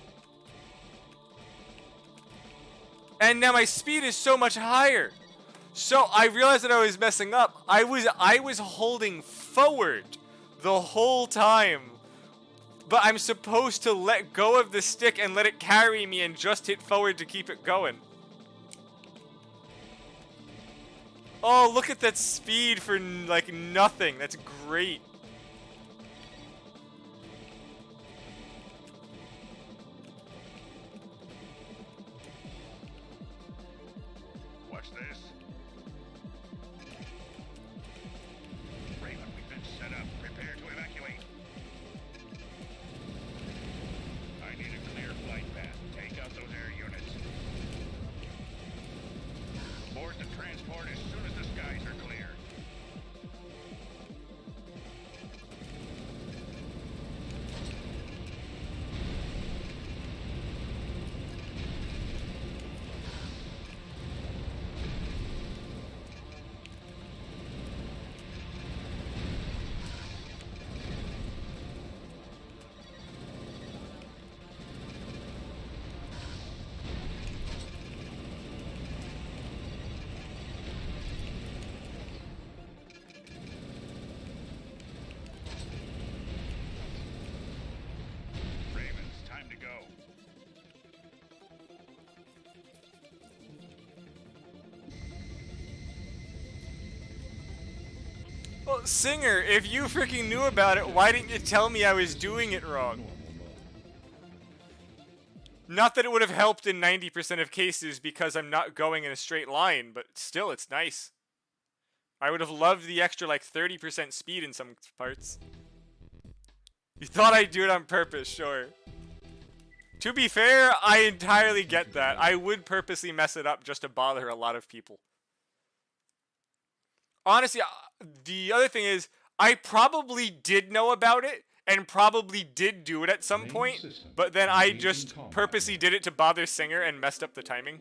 And now my speed is so much higher. So I realized that I was messing up. I was holding forward the whole time. But I'm supposed to let go of the stick and let it carry me and just hit forward to keep it going. Oh, look at that speed for like nothing. That's great. Watch this. Raven, we've been set up. Prepare to evacuate. I need a clear flight path. Take out those air units. Board the transport as soon as the skies are clear. Ravens, time to go. Well, Singer, if you freaking knew about it, why didn't you tell me I was doing it wrong? Normal mode. Not that it would have helped in 90% of cases because I'm not going in a straight line, but still, it's nice. I would have loved the extra like 30% speed in some parts. You thought I'd do it on purpose, sure. To be fair, I entirely get that. I would purposely mess it up just to bother a lot of people. Honestly, the other thing is, I probably did know about it and probably did do it at some Main point, system but then I engaging just combat purposely mode. did it to bother Singer and messed up the timing.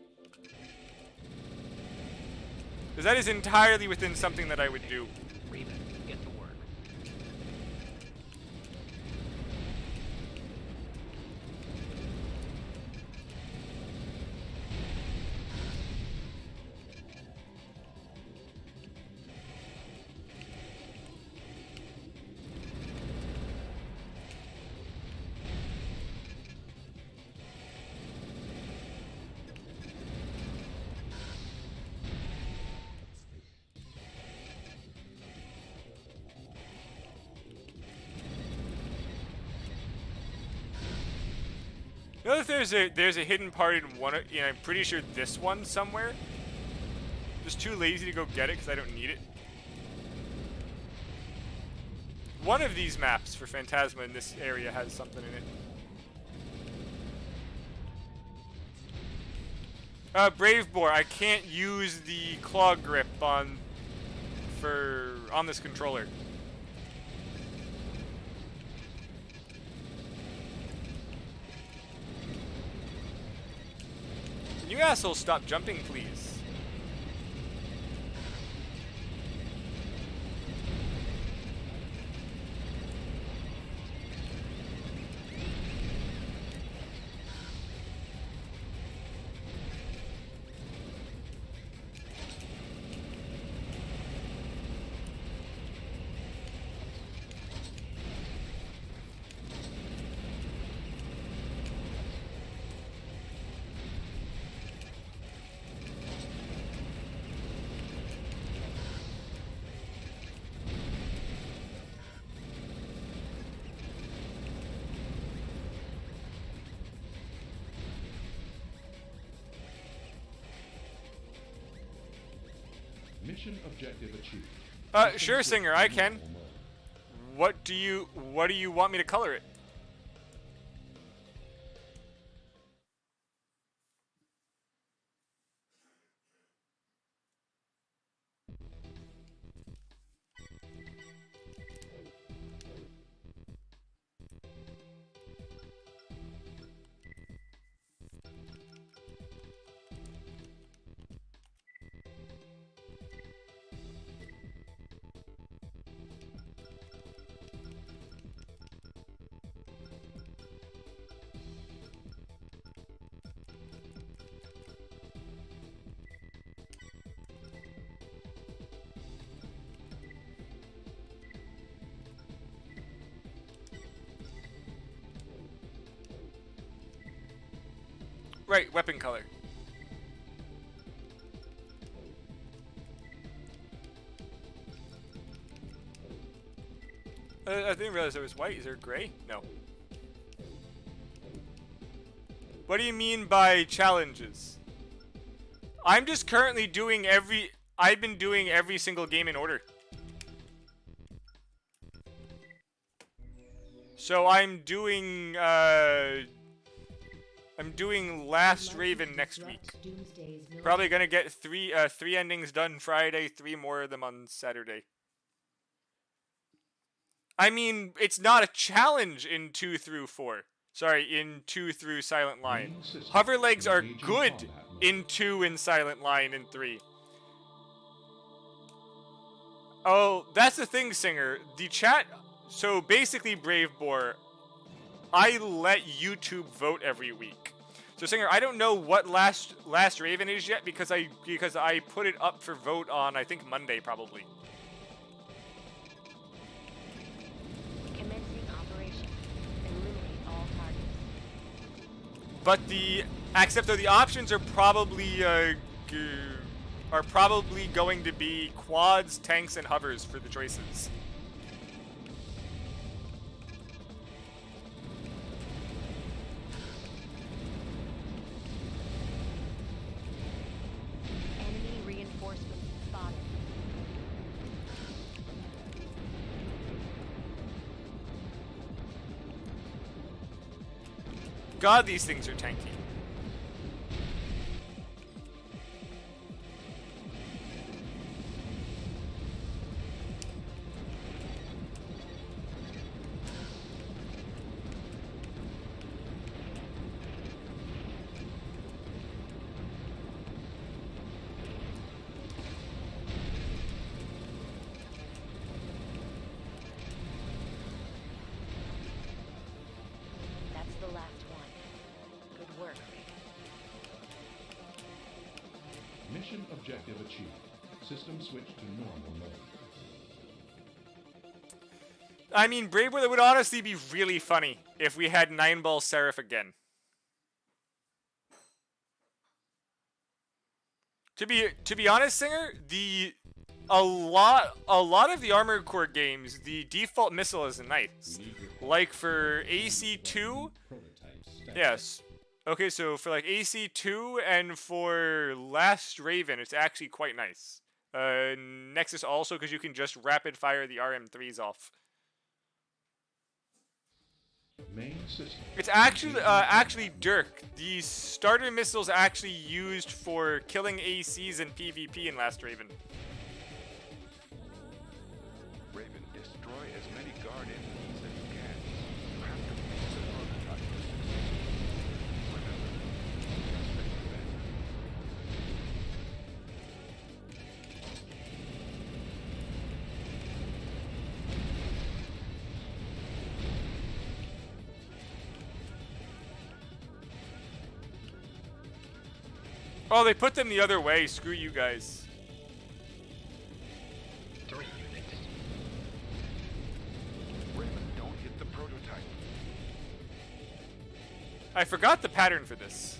Because that is entirely within something that I would do. Raven, get to work. You know if there's a hidden part in one, I'm pretty sure this one somewhere. Just too lazy to go get it because I don't need it. One of these maps for Phantasma in this area has something in it. Brave Boar, I can't use the claw grip on this controller. Can you assholes stop jumping, please? Mission objective achieved. Sure, System Singer, switch I to can. normal mode. What do you want me to color it? Right, weapon color. I didn't realize it was white. Is there gray? No. What do you mean by challenges? I'm just currently doing I've been doing every single game in order. So I'm doing Last Raven next week. Probably gonna get three endings done Friday, 3 more of them on Saturday. I mean, it's not a challenge in 2 through 4. Sorry, in 2 through Silent Line. Hover legs are good in 2 and Silent Line and 3. Oh, that's the thing, Singer. The chat. So basically, Brave Boar, I let YouTube vote every week. So Singer, I don't know what Last Raven is yet because I put it up for vote on I think Monday probably. Commencing operation. Eliminate all targets. But except though the options are probably going to be quads, tanks, and hovers for the choices. Enemy reinforcements spotted. God, these things are tanky. That's the last one. Good work. Mission objective achieved. System switch to normal mode. I mean, Brave Boar, it would honestly be really funny if we had 9-Ball Seraph again. To be honest, Singer, a lot of the Armored Core games, the default missile isn't nice. Like for AC2, yes. Okay, so for like AC2 and for Last Raven, it's actually quite nice. Nexus also, because you can just rapid fire the RM3s off. Main system. It's actually Dirk. The starter missile's actually used for killing ACs and PvP in Last Raven. Raven, destroy as many guard enemies as you can. You have to fix the prototype. Remember, expect the best. Oh, they put them the other way. Screw you guys. 3 units. Raven, don't hit the prototype. I forgot the pattern for this.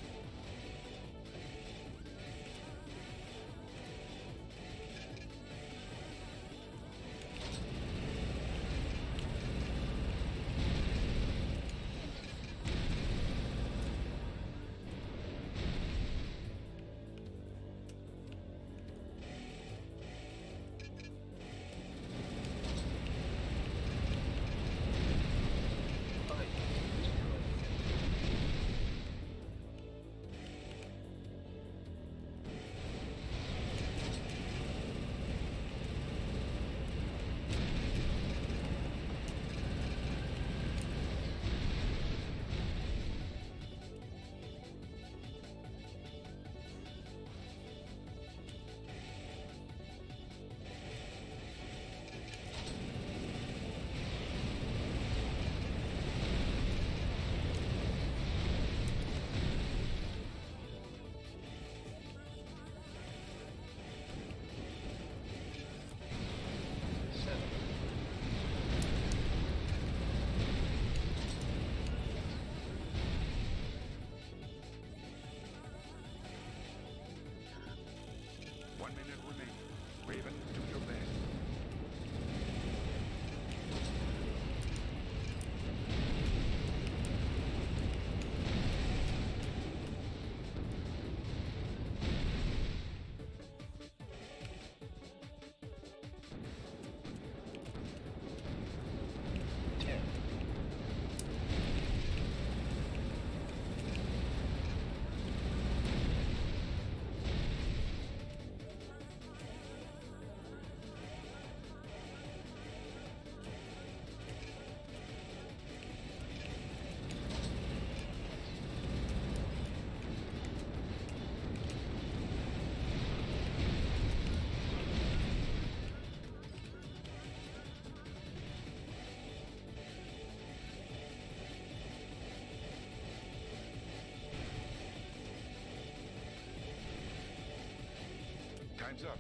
Time's up.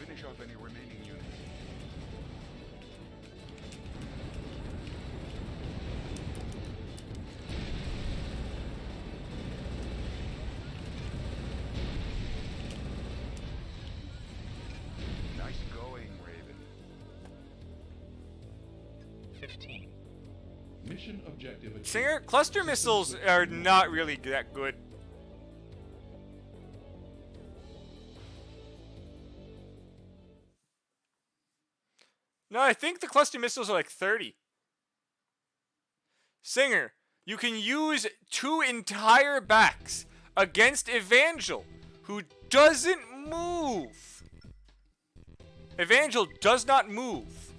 Finish off any remaining units. Nice going, Raven. 15. Mission objective achieved. Singer, cluster missiles are not really that good. No, I think the cluster missiles are like 30. Singer, you can use 2 entire backs against Evangel, who doesn't move. Evangel does not move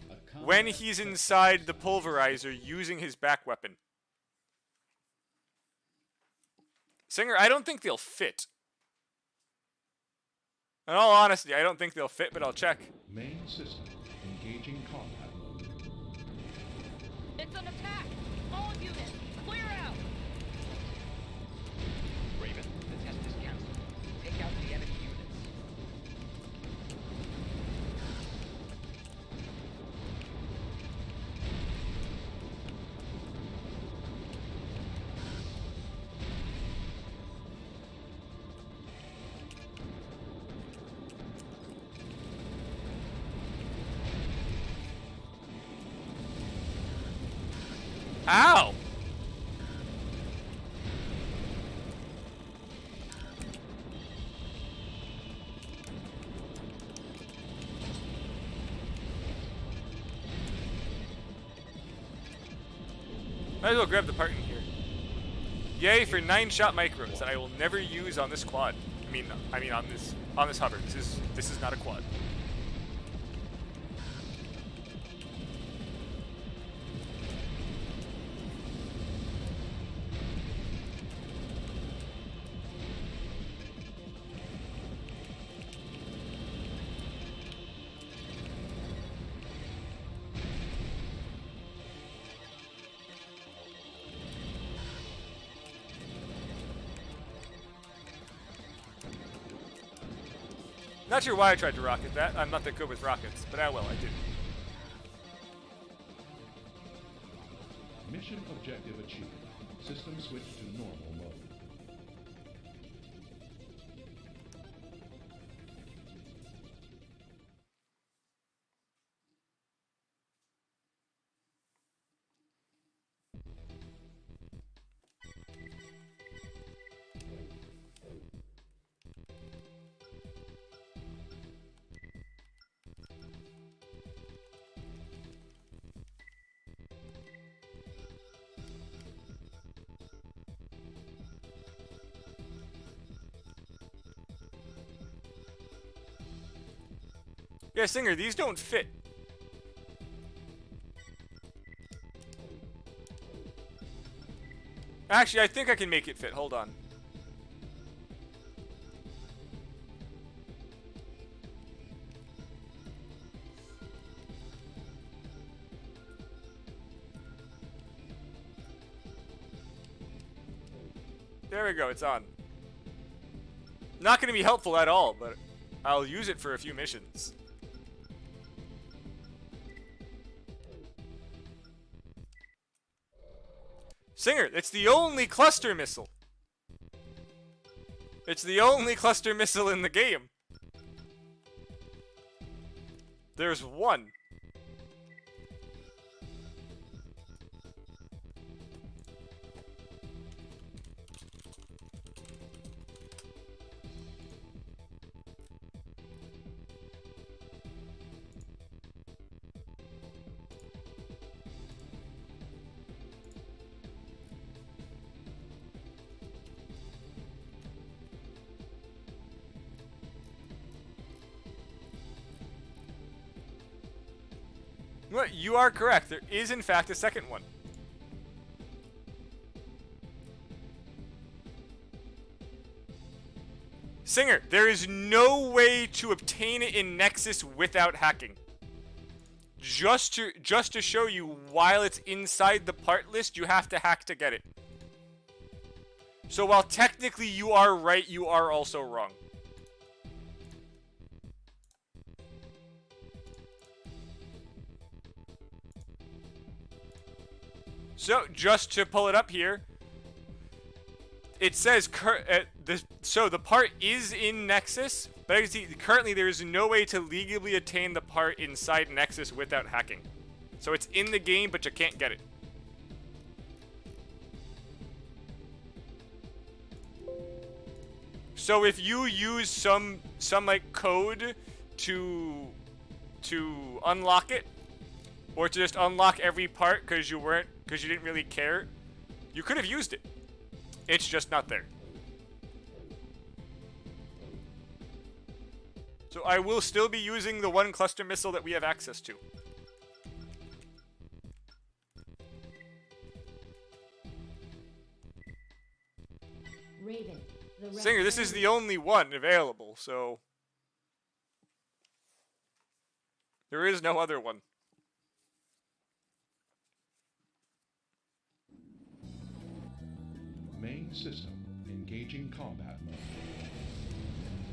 when he's inside the pulverizer using his back weapon. Singer, I don't think they'll fit. In all honesty, I don't think they'll fit, but I'll check. Main system engaging combat mode. It's an attack! All units, clear out! Raven, the test is canceled. Take out the enemy units. Ow! Might as well grab the part in here. Yay for 9-shot micros that I will never use on this quad. I mean on this hover. This is not a quad. Not sure why I tried to rocket that. I'm not that good with rockets, but well, I did. Mission objective achieved. System switch to normal mode. Yeah, Singer, these don't fit. Actually, I think I can make it fit. Hold on. There we go, it's on. Not going to be helpful at all, but I'll use it for a few missions. Singer, it's the only cluster missile. It's the only cluster missile in the game. There's one. Well, you are correct. There is, in fact, a second one. Singer, there is no way to obtain it in Nexus without hacking. Just to show you, while it's inside the part list, you have to hack to get it. So while technically you are right, you are also wrong. So, just to pull it up here, it says so the part is in Nexus, but as you see, currently there is no way to legally attain the part inside Nexus without hacking. So it's in the game, but you can't get it. So if you use some like code to unlock it, or to just unlock every part because you didn't really care, you could have used it. It's just not there. So I will still be using the one cluster missile that we have access to. Raven, the Singer, this is the only one available, so there is no other one. Main system engaging combat mode.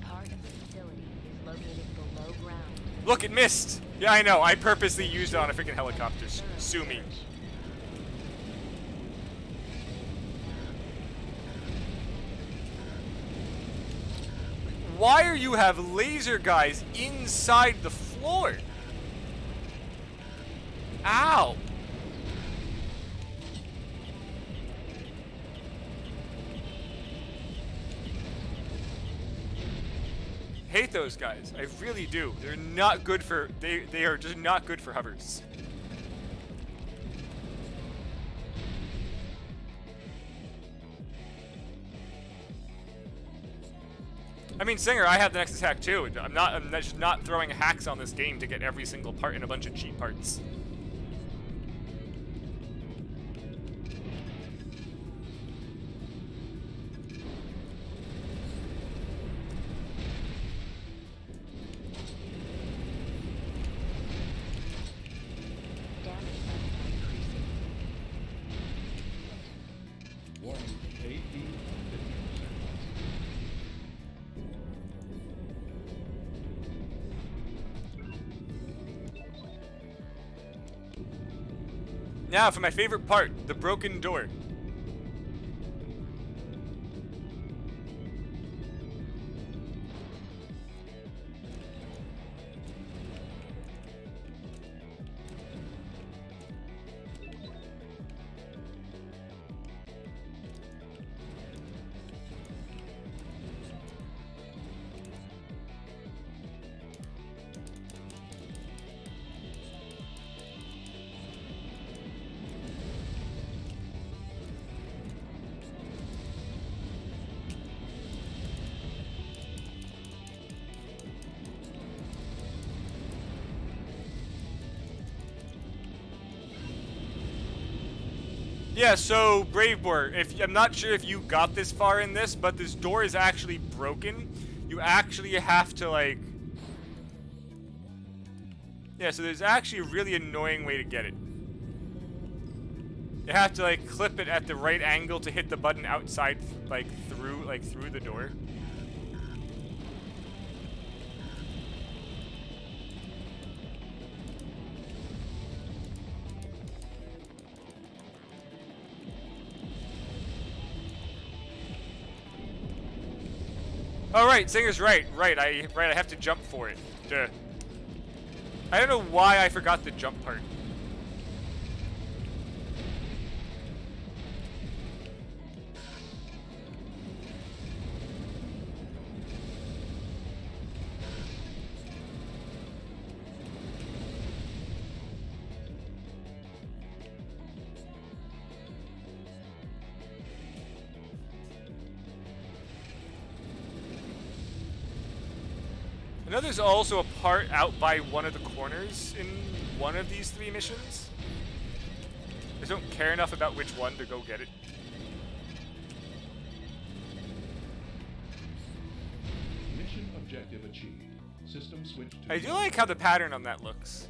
Part of the facility is located below ground. Look, it missed! Yeah, I know. I purposely used it on a freaking helicopter. Sue me. Why are you have laser guys inside the floor? Ow! Hate those guys. I really do. They're not good for they are just not good for hovers. I mean, Singer, I have the Nexus hack too. I'm just not throwing hacks on this game to get every single part in a bunch of cheap parts. Damage levels are increasing. Warning, AE 50%. Now for my favorite part, the broken door. Yeah, so Bravebor, I'm not sure if you got this far in this, but this door is actually broken. You actually have to like... Yeah, so there's actually a really annoying way to get it. You have to like clip it at the right angle to hit the button outside, like through the door. Oh right, Singer's right. I have to jump for it. Duh. I don't know why I forgot the jump part. I know there's also a part out by one of the corners in one of these 3 missions. I just don't care enough about which one to go get it. Mission objective achieved. System switch to... I do like how the pattern on that looks.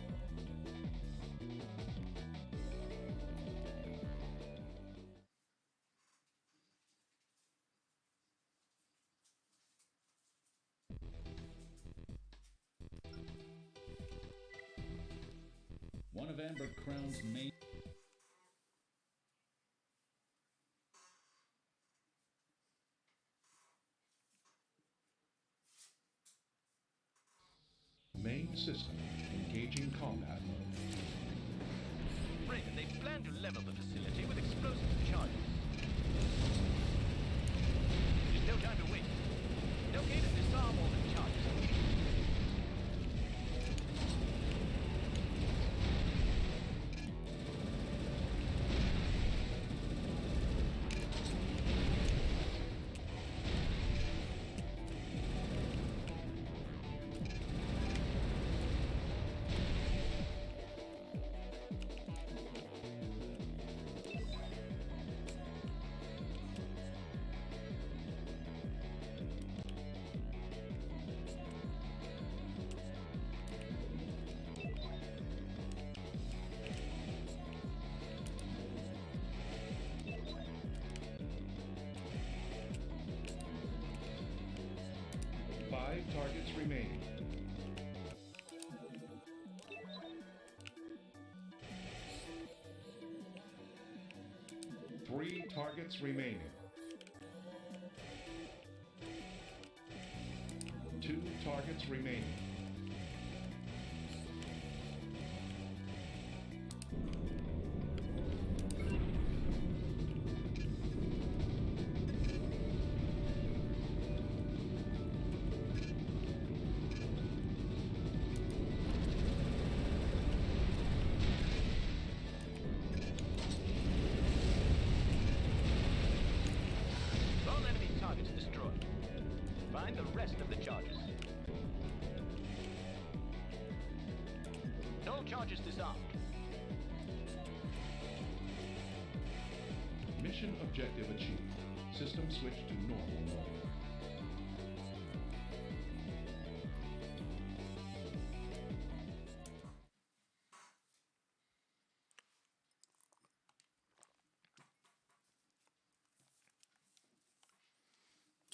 One of Amber Crown's main... system engaging combat mode. Raven, they plan to level the facility with explosive charges. There's no time to wait. Locate and disarm all the charges. 5 targets remaining. Three targets remaining. 2 targets remaining. All enemy targets destroyed. Find the rest of the charges. All charges disarmed. Mission objective achieved. System switch to normal mode.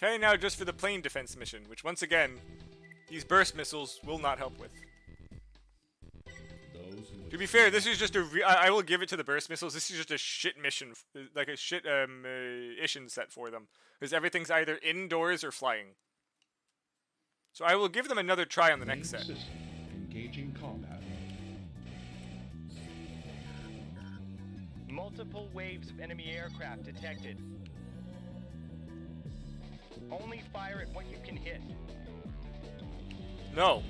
Okay, now just for the plane defense mission, which once again, these burst missiles will not help with. Those who To be fair, this is just a I will give it to the burst missiles. This is just a shit mission, like a shit mission set for them, because everything's either indoors or flying. So I will give them another try on the Main next set. system engaging combat mode. Multiple waves of enemy aircraft detected. Only fire at what you can hit. No.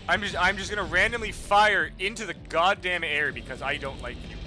I'm just gonna randomly fire into the goddamn air because I don't like you.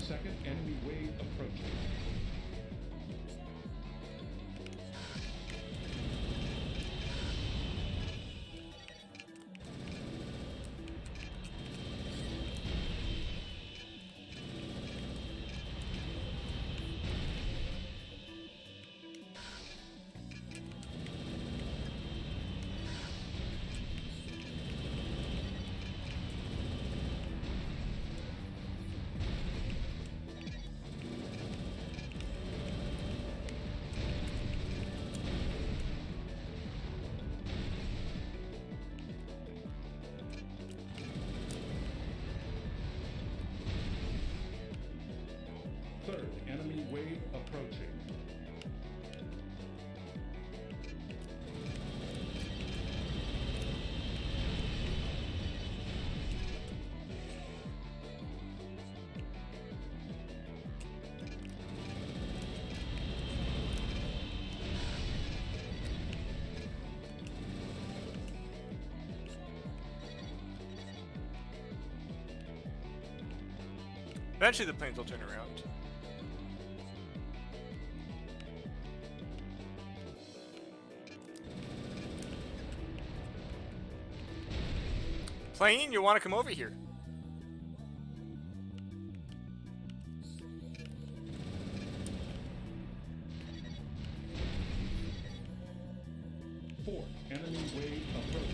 Second enemy wave approaching. Third enemy wave approaching. Eventually the planes will turn around. Plane, you want to come over here? Fourth enemy wave approaching.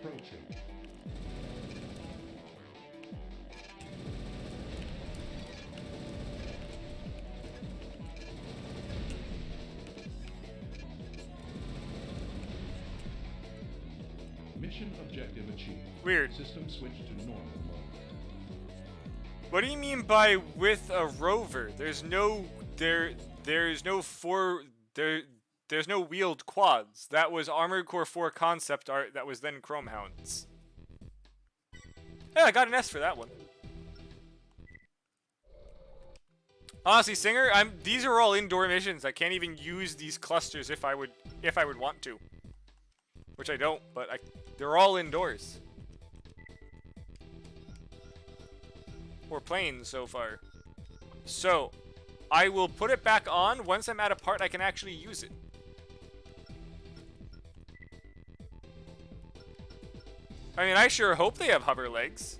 approaching. Mission objective achieved. Weird. System switched to normal mode. What do you mean by with a rover? There's no there's no wheeled quads. That was Armored Core 4 concept art that was then Chrome Hounds. Yeah, I got an S for that one. Honestly, Singer, these are all indoor missions. I can't even use these clusters if I would want to. Which I don't, but they're all indoors. Or planes so far. So, I will put it back on. Once I'm at a part, I can actually use it. I mean, I sure hope they have hover legs.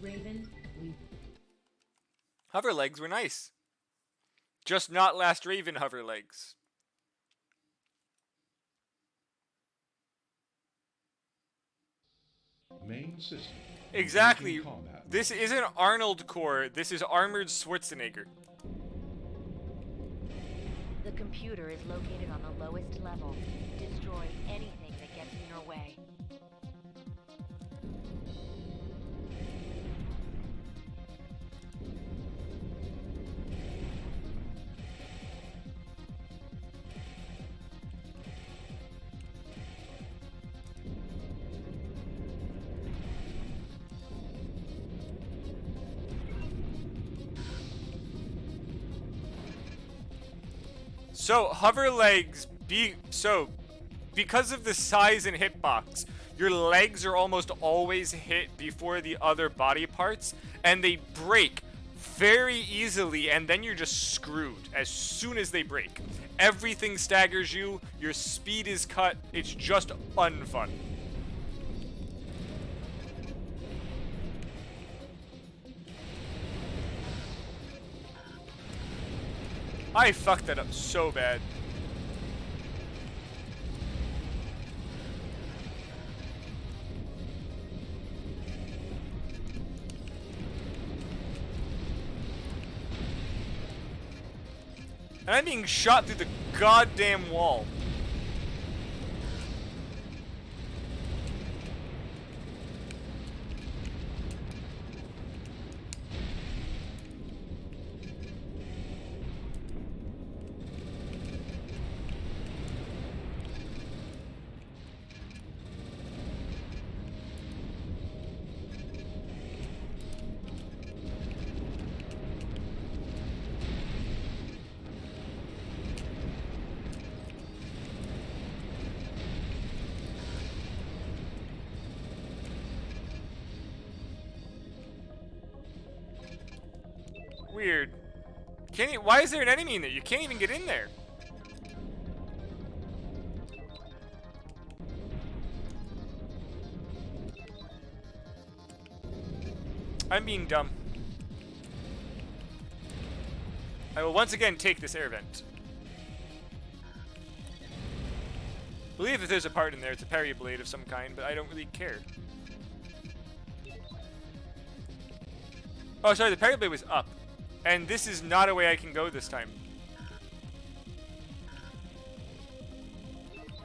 Raven, we Hover legs were nice. Just not last Raven hover legs. Main system. Exactly. Engaging combat mode. This isn't Arnold Core. This is Armored Schwarzenegger. The computer is located on the lowest level. Destroy anything that gets in your way. So, hover legs, because of the size and hitbox, your legs are almost always hit before the other body parts, and they break very easily, and then you're just screwed as soon as they break. Everything staggers you, your speed is cut, it's just unfun. I fucked that up so bad. And I'm being shot through the goddamn wall. Weird. Why is there an enemy in there? You can't even get in there. I'm being dumb. I will once again take this air vent. I believe if there's a part in there, it's a parry blade of some kind, but I don't really care. Oh, sorry, the parry blade was up. And this is not a way I can go this time.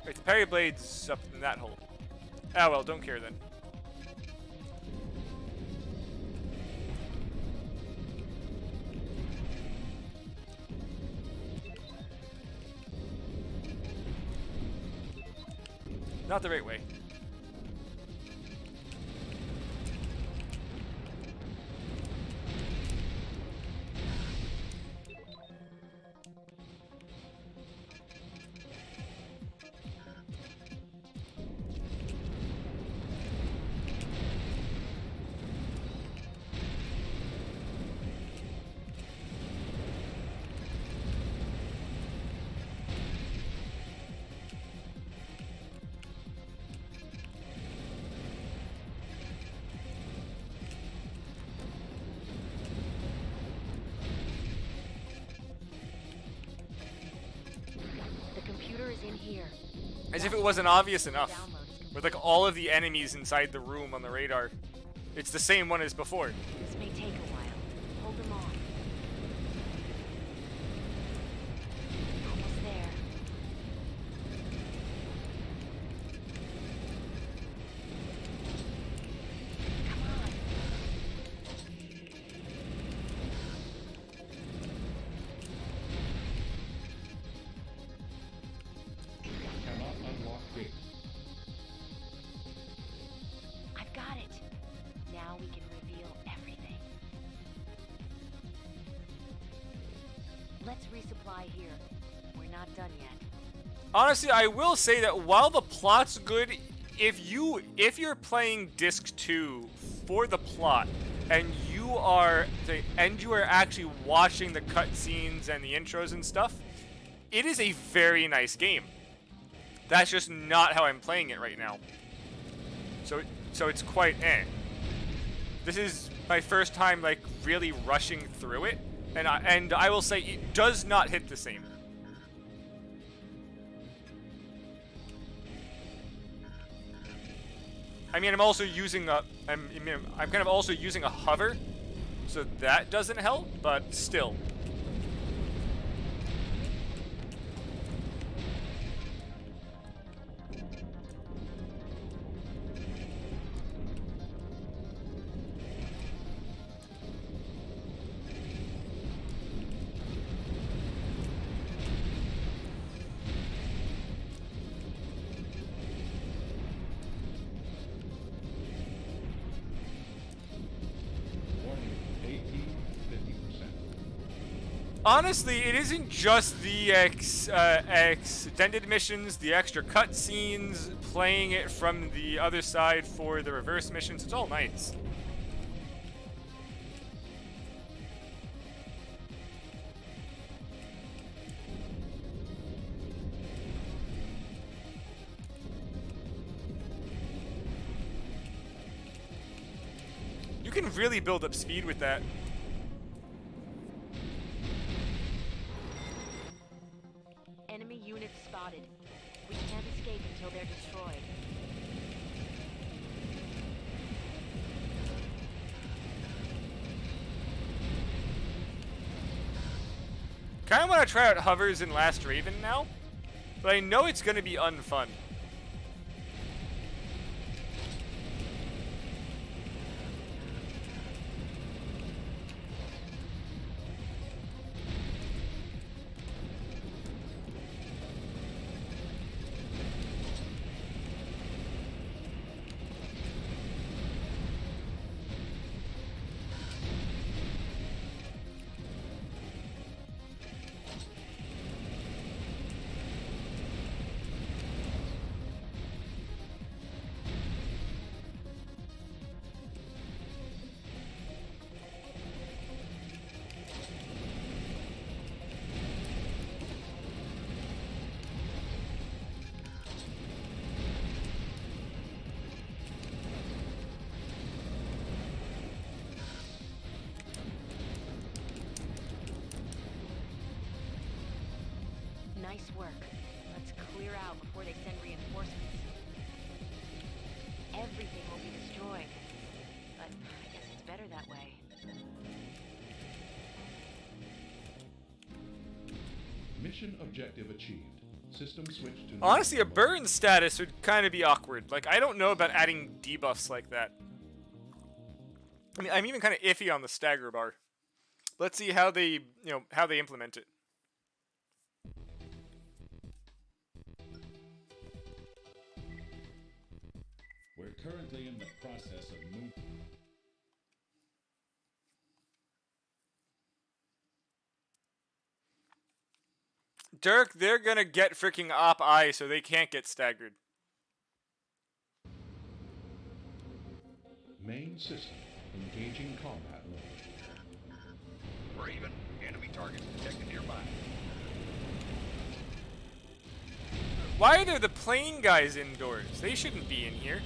Wait, the parry blade's up in that hole. Ah well, don't care then. Not the right way. As if it wasn't obvious enough. Download is With like all of the enemies inside the room on the radar. It's the same one as before. This may take a while. Hold them on. Almost there. Come on. Cannot unlock gate. I've got it. Now we can reveal everything. Let's resupply here. We're not done yet. Honestly, I will say that while the plot's good, if you're playing disc 2 for the plot and you are actually watching the cutscenes and the intros and stuff, it is a very nice game. That's just not how I'm playing it right now. So it's quite This is my first time like really rushing through it, and I will say it does not hit the same. I mean, I'm also using I'm kind of also using a hover, so that doesn't help, but still. Warning, AT 50%. Honestly, it isn't just the extended missions, the extra cutscenes, playing it from the other side for the reverse missions. It's all nice. You can really build up speed with that. Enemy units spotted. We can't escape until they're destroyed. Kind of want to try out hovers in Last Raven now, but I know it's going to be unfun. Nice work. Let's clear out before they send reinforcements. Everything will be destroyed. But I guess it's better that way. Mission objective achieved. System switch to Honestly, a burn status would kind of be awkward. Like, I don't know about adding debuffs like that. I mean, I'm even kind of iffy on the stagger bar. Let's see how they, how they implement it. We're currently in the process of moving. Dirk, they're gonna get freaking op eye, so they can't get staggered. Main system engaging combat mode. Raven, enemy targets detected nearby. Why are there the plane guys indoors? They shouldn't be in here.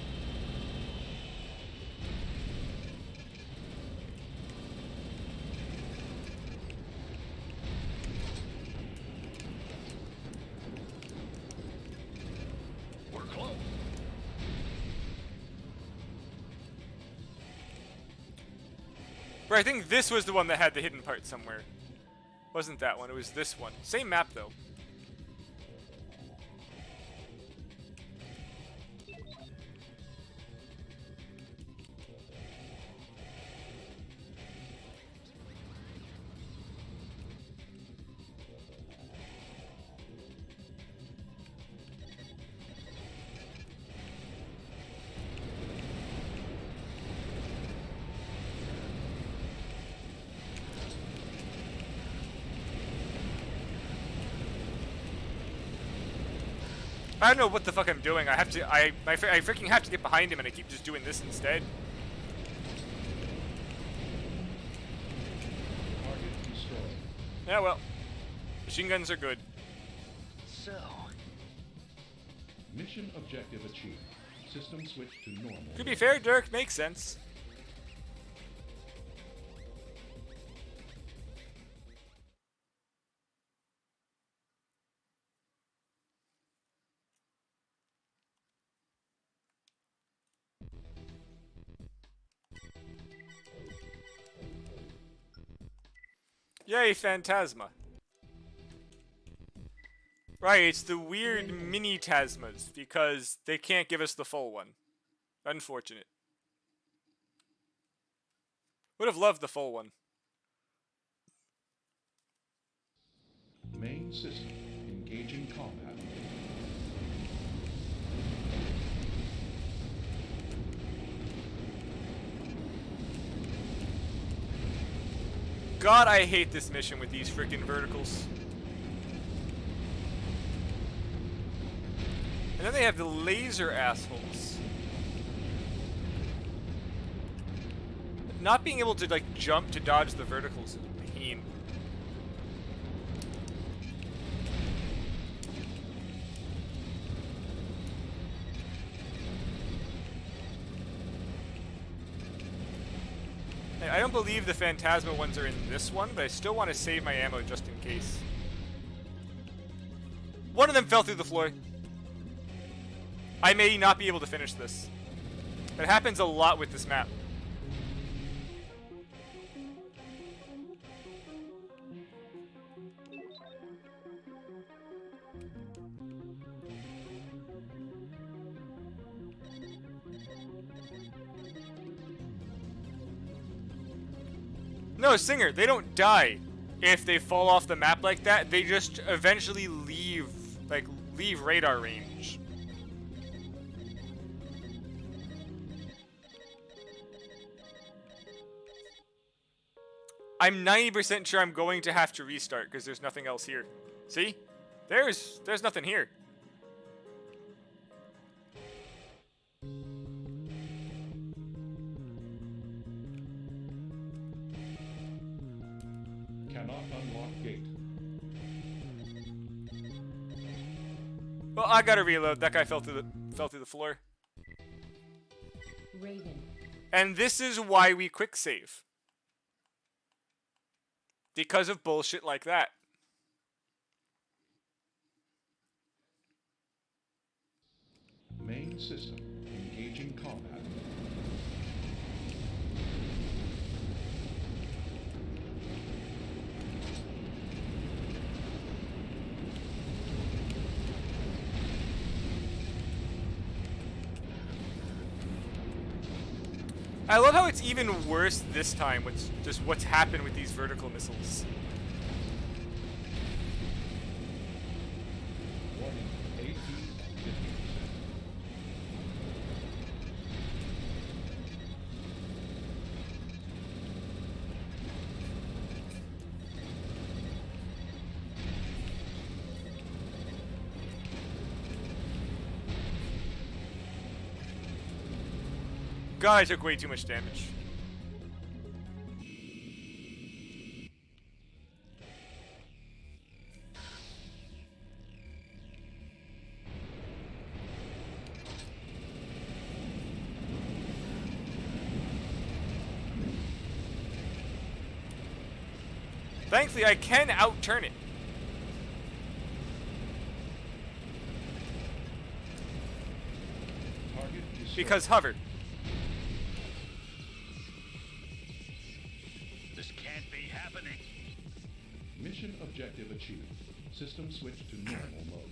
Or I think this was the one that had the hidden part somewhere. Wasn't that one, it was this one. Same map though. I don't know what the fuck I'm doing. I have to. I freaking have to get behind him, and I keep just doing this instead. Target destroyed. Yeah, well, machine guns are good. So, Mission objective achieved. System switch to normal. To be fair, Dirk, makes sense. Yay, Phantasma. Right, it's the weird mini Tasmas, because they can't give us the full one. Unfortunate. Would have loved the full one. Main system engaging combat. God, I hate this mission with these freaking verticals. And then they have the laser assholes. Not being able to, like, jump to dodge the verticals is a pain. I don't believe the Phantasma ones are in this one, but I still want to save my ammo just in case. One of them fell through the floor. I may not be able to finish this. It happens a lot with this map. No, Singer, they don't die if they fall off the map like that. They just eventually leave radar range. I'm 90% sure I'm going to have to restart because there's nothing else here. See? There's nothing here. Cannot unlock gate. Well, I gotta reload. That guy fell through the floor. Raven. And this is why we quick save. Because of bullshit like that. Main system engaging combat. I love how it's even worse this time with just what's happened with these vertical missiles. Warning, AP 50%. God, I took way too much damage. Thankfully, I can outturn it. Target destroyed. Because hover. Mission objective achieved. System switched to normal mode.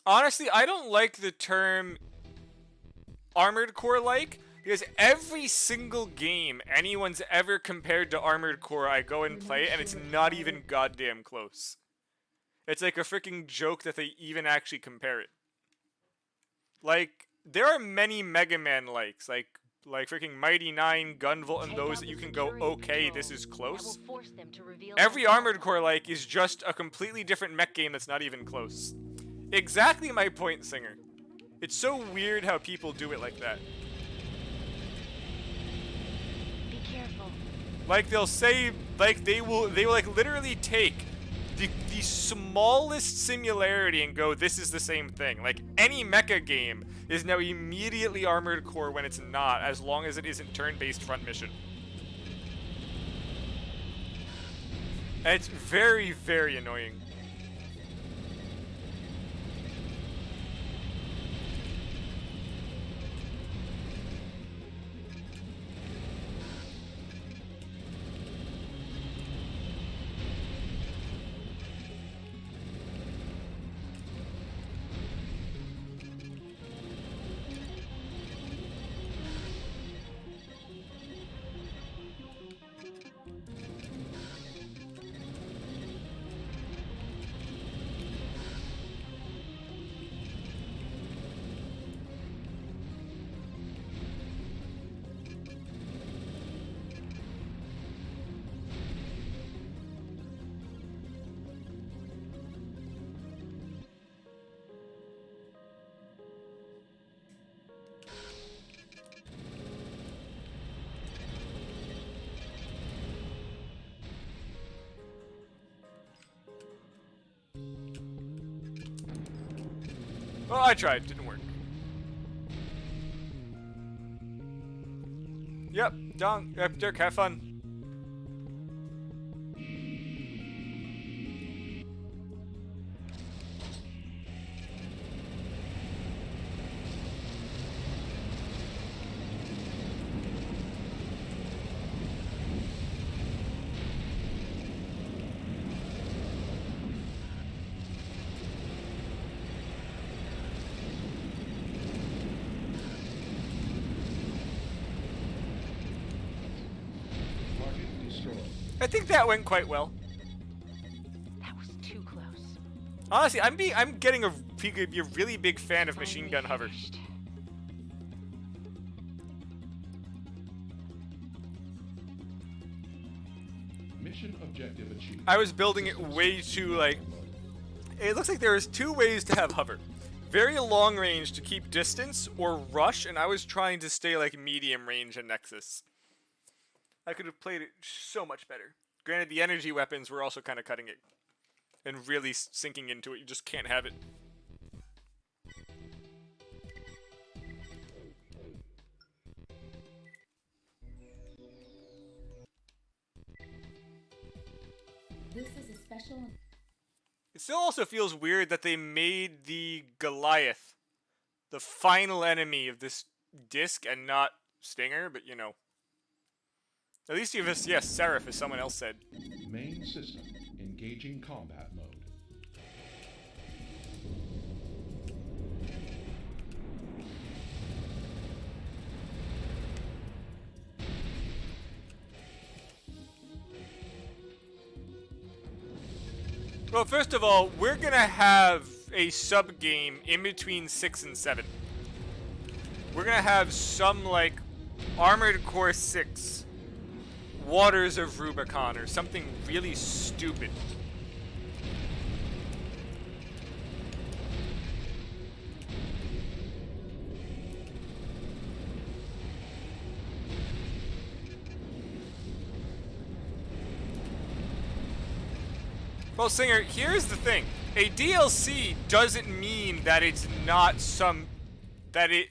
Honestly, I don't like the term Armored Core-like, because every single game anyone's ever compared to Armored Core, I go and play, and it's not even goddamn close. It's like a freaking joke that they even actually compare it. Like, there are many Mega Man likes, like freaking Mighty 9, Gunvolt, and those that you can go, okay, this is close. Every Armored Core like is just a completely different mech game that's not even close. Exactly my point, Singer. It's so weird how people do it like that. Be careful. Like they'll say, like they will like literally take the smallest similarity and go, this is the same thing. Like any mecha game is now immediately Armored Core when it's not, as long as it isn't turn-based front mission. And it's very, very annoying. Well, I tried, didn't work. Yep, Dong, Dirk, have fun. I think that went quite well. That was too close. Honestly, I'm getting a really big fan of machine gun hover. Mission objective achieved. I was building it way too, like... It looks like there's two ways to have hover. Very long range to keep distance, or rush, and I was trying to stay, like, medium range in Nexus. I could have played it so much better. Granted, the energy weapons were also kind of cutting it. And really sinking into it. You just can't have it. This is a special... It still also feels weird that they made the Goliath the final enemy of this disc and not Stinger, but you know. At least you have, yes, Seraph, as someone else said. Main system, engaging combat mode. Well, first of all, we're gonna have a sub-game in between 6 and 7. We're gonna have some, like, Armored Core 6, Waters of Rubicon, or something really stupid. Well, Singer, here's the thing. A DLC doesn't mean that it's not some... that it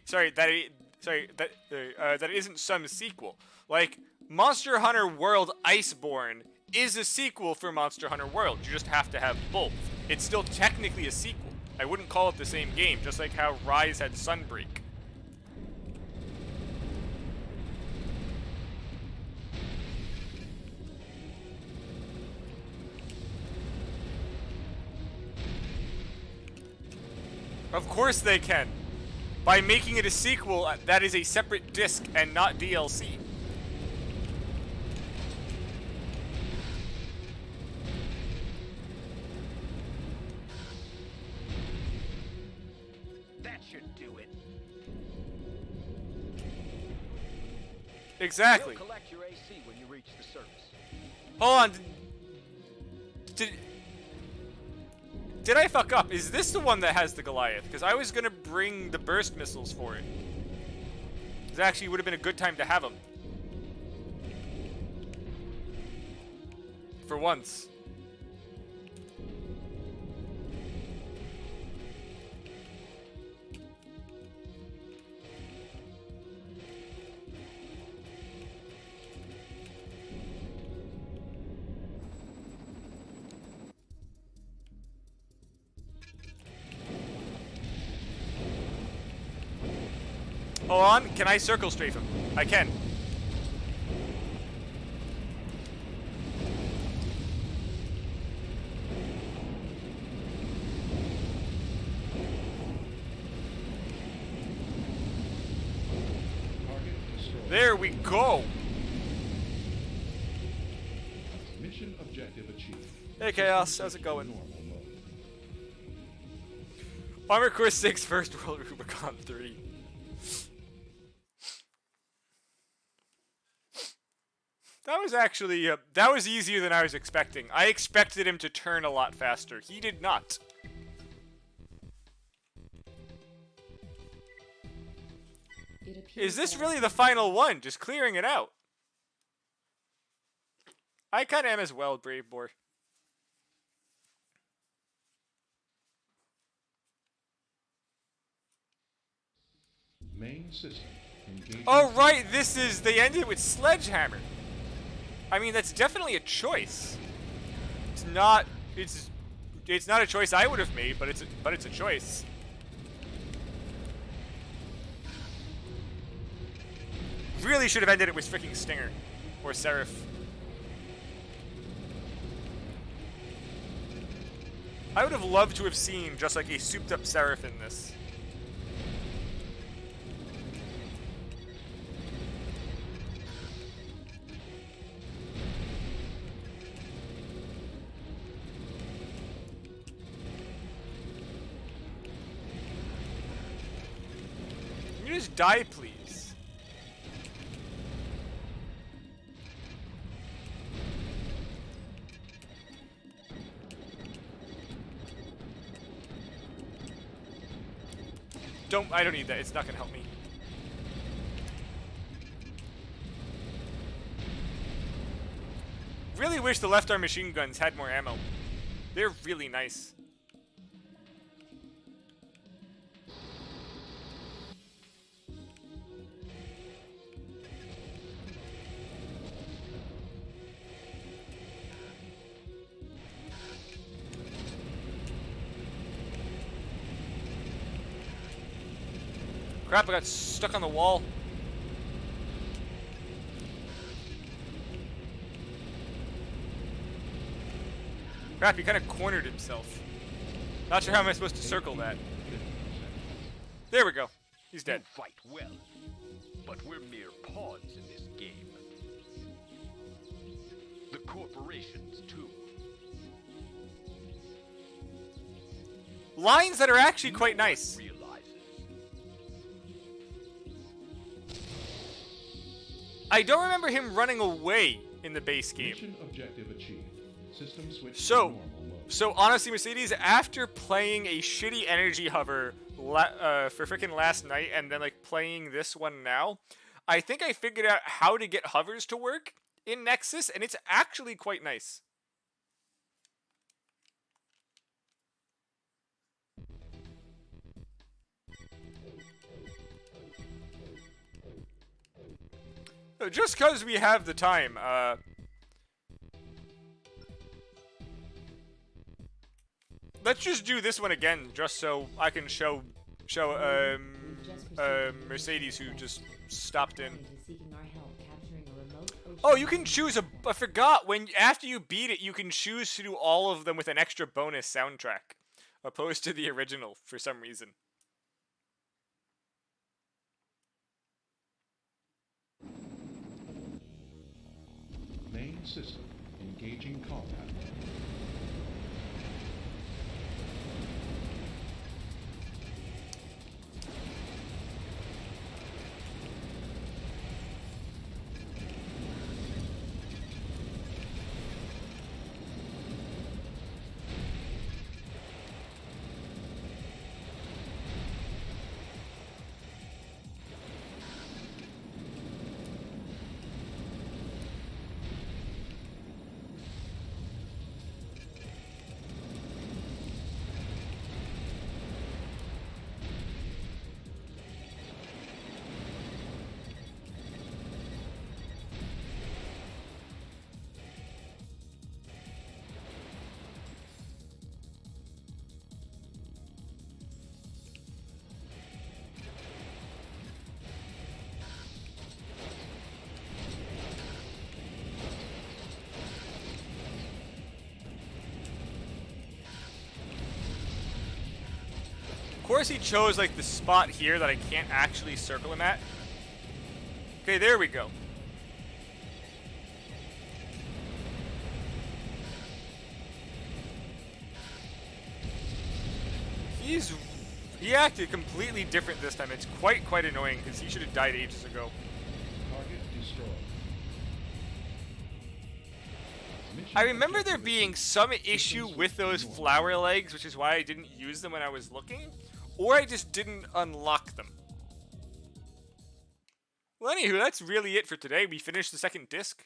isn't some sequel. Like, Monster Hunter World Iceborne is a sequel for Monster Hunter World. You just have to have both. It's still technically a sequel. I wouldn't call it the same game, just like how Rise had Sunbreak. Of course they can. By making it a sequel that is a separate disc and not DLC. That should do it. Exactly. You'll collect your AC when you reach the surface. Hold on. Did I fuck up? Is this the one that has the Goliath? Because I was gonna bring the burst missiles for it. This actually would have been a good time to have them. For once. Hold on, can I circle strafe him? I can. Target destroyed. There we go. Mission objective achieved. Hey Chaos, how's it going? Normal mode. Armor Core 6 First World Rubicon 3. That was actually, that was easier than I was expecting. I expected him to turn a lot faster. He did not. It appears Is this that- really the final one? Just clearing it out. I kinda am as well, Brave Boar. Main system. Engaging. Oh right, this is, they ended with Sledgehammer. I mean, that's definitely a choice. It's not a choice I would have made, but it's a choice. Really should have ended it with freaking Stinger or Seraph. I would have loved to have seen just like a souped up Seraph in this. Can you just die, please? I don't need that. It's not gonna help me. Really wish the left arm machine guns had more ammo. They're really nice. Crap, I got stuck on the wall. Crap, he kind of cornered himself. Not sure how am I supposed to circle that. There we go. He's dead. You fight well, but we're mere pawns in this game. The corporations, too. Lines that are actually quite nice. Realizes. I don't remember him running away in the base game. Mission objective achieved. System switch to So, normal mode. so honestly, Mercedes, after playing a shitty energy hover for freaking last night and then like playing this one now, I think I figured out how to get hovers to work in Nexus, and it's actually quite nice. So just because we have the time, Let's just do this one again, just so I can show Mercedes, who just stopped in. Oh, you can choose a. I forgot when after you beat it, you can choose to do all of them with an extra bonus soundtrack, opposed to the original for some reason. Main system engaging combat. Of course he chose like the spot here that I can't actually circle him at. Okay, there we go. He acted completely different this time. It's quite annoying because he should have died ages ago. Target destroyed. Mission I remember there objective being achieved. some issue with those flower legs, which is why I didn't use them when I was looking, or I just didn't unlock them. Well, anywho, that's really it for today. We finished the second disc.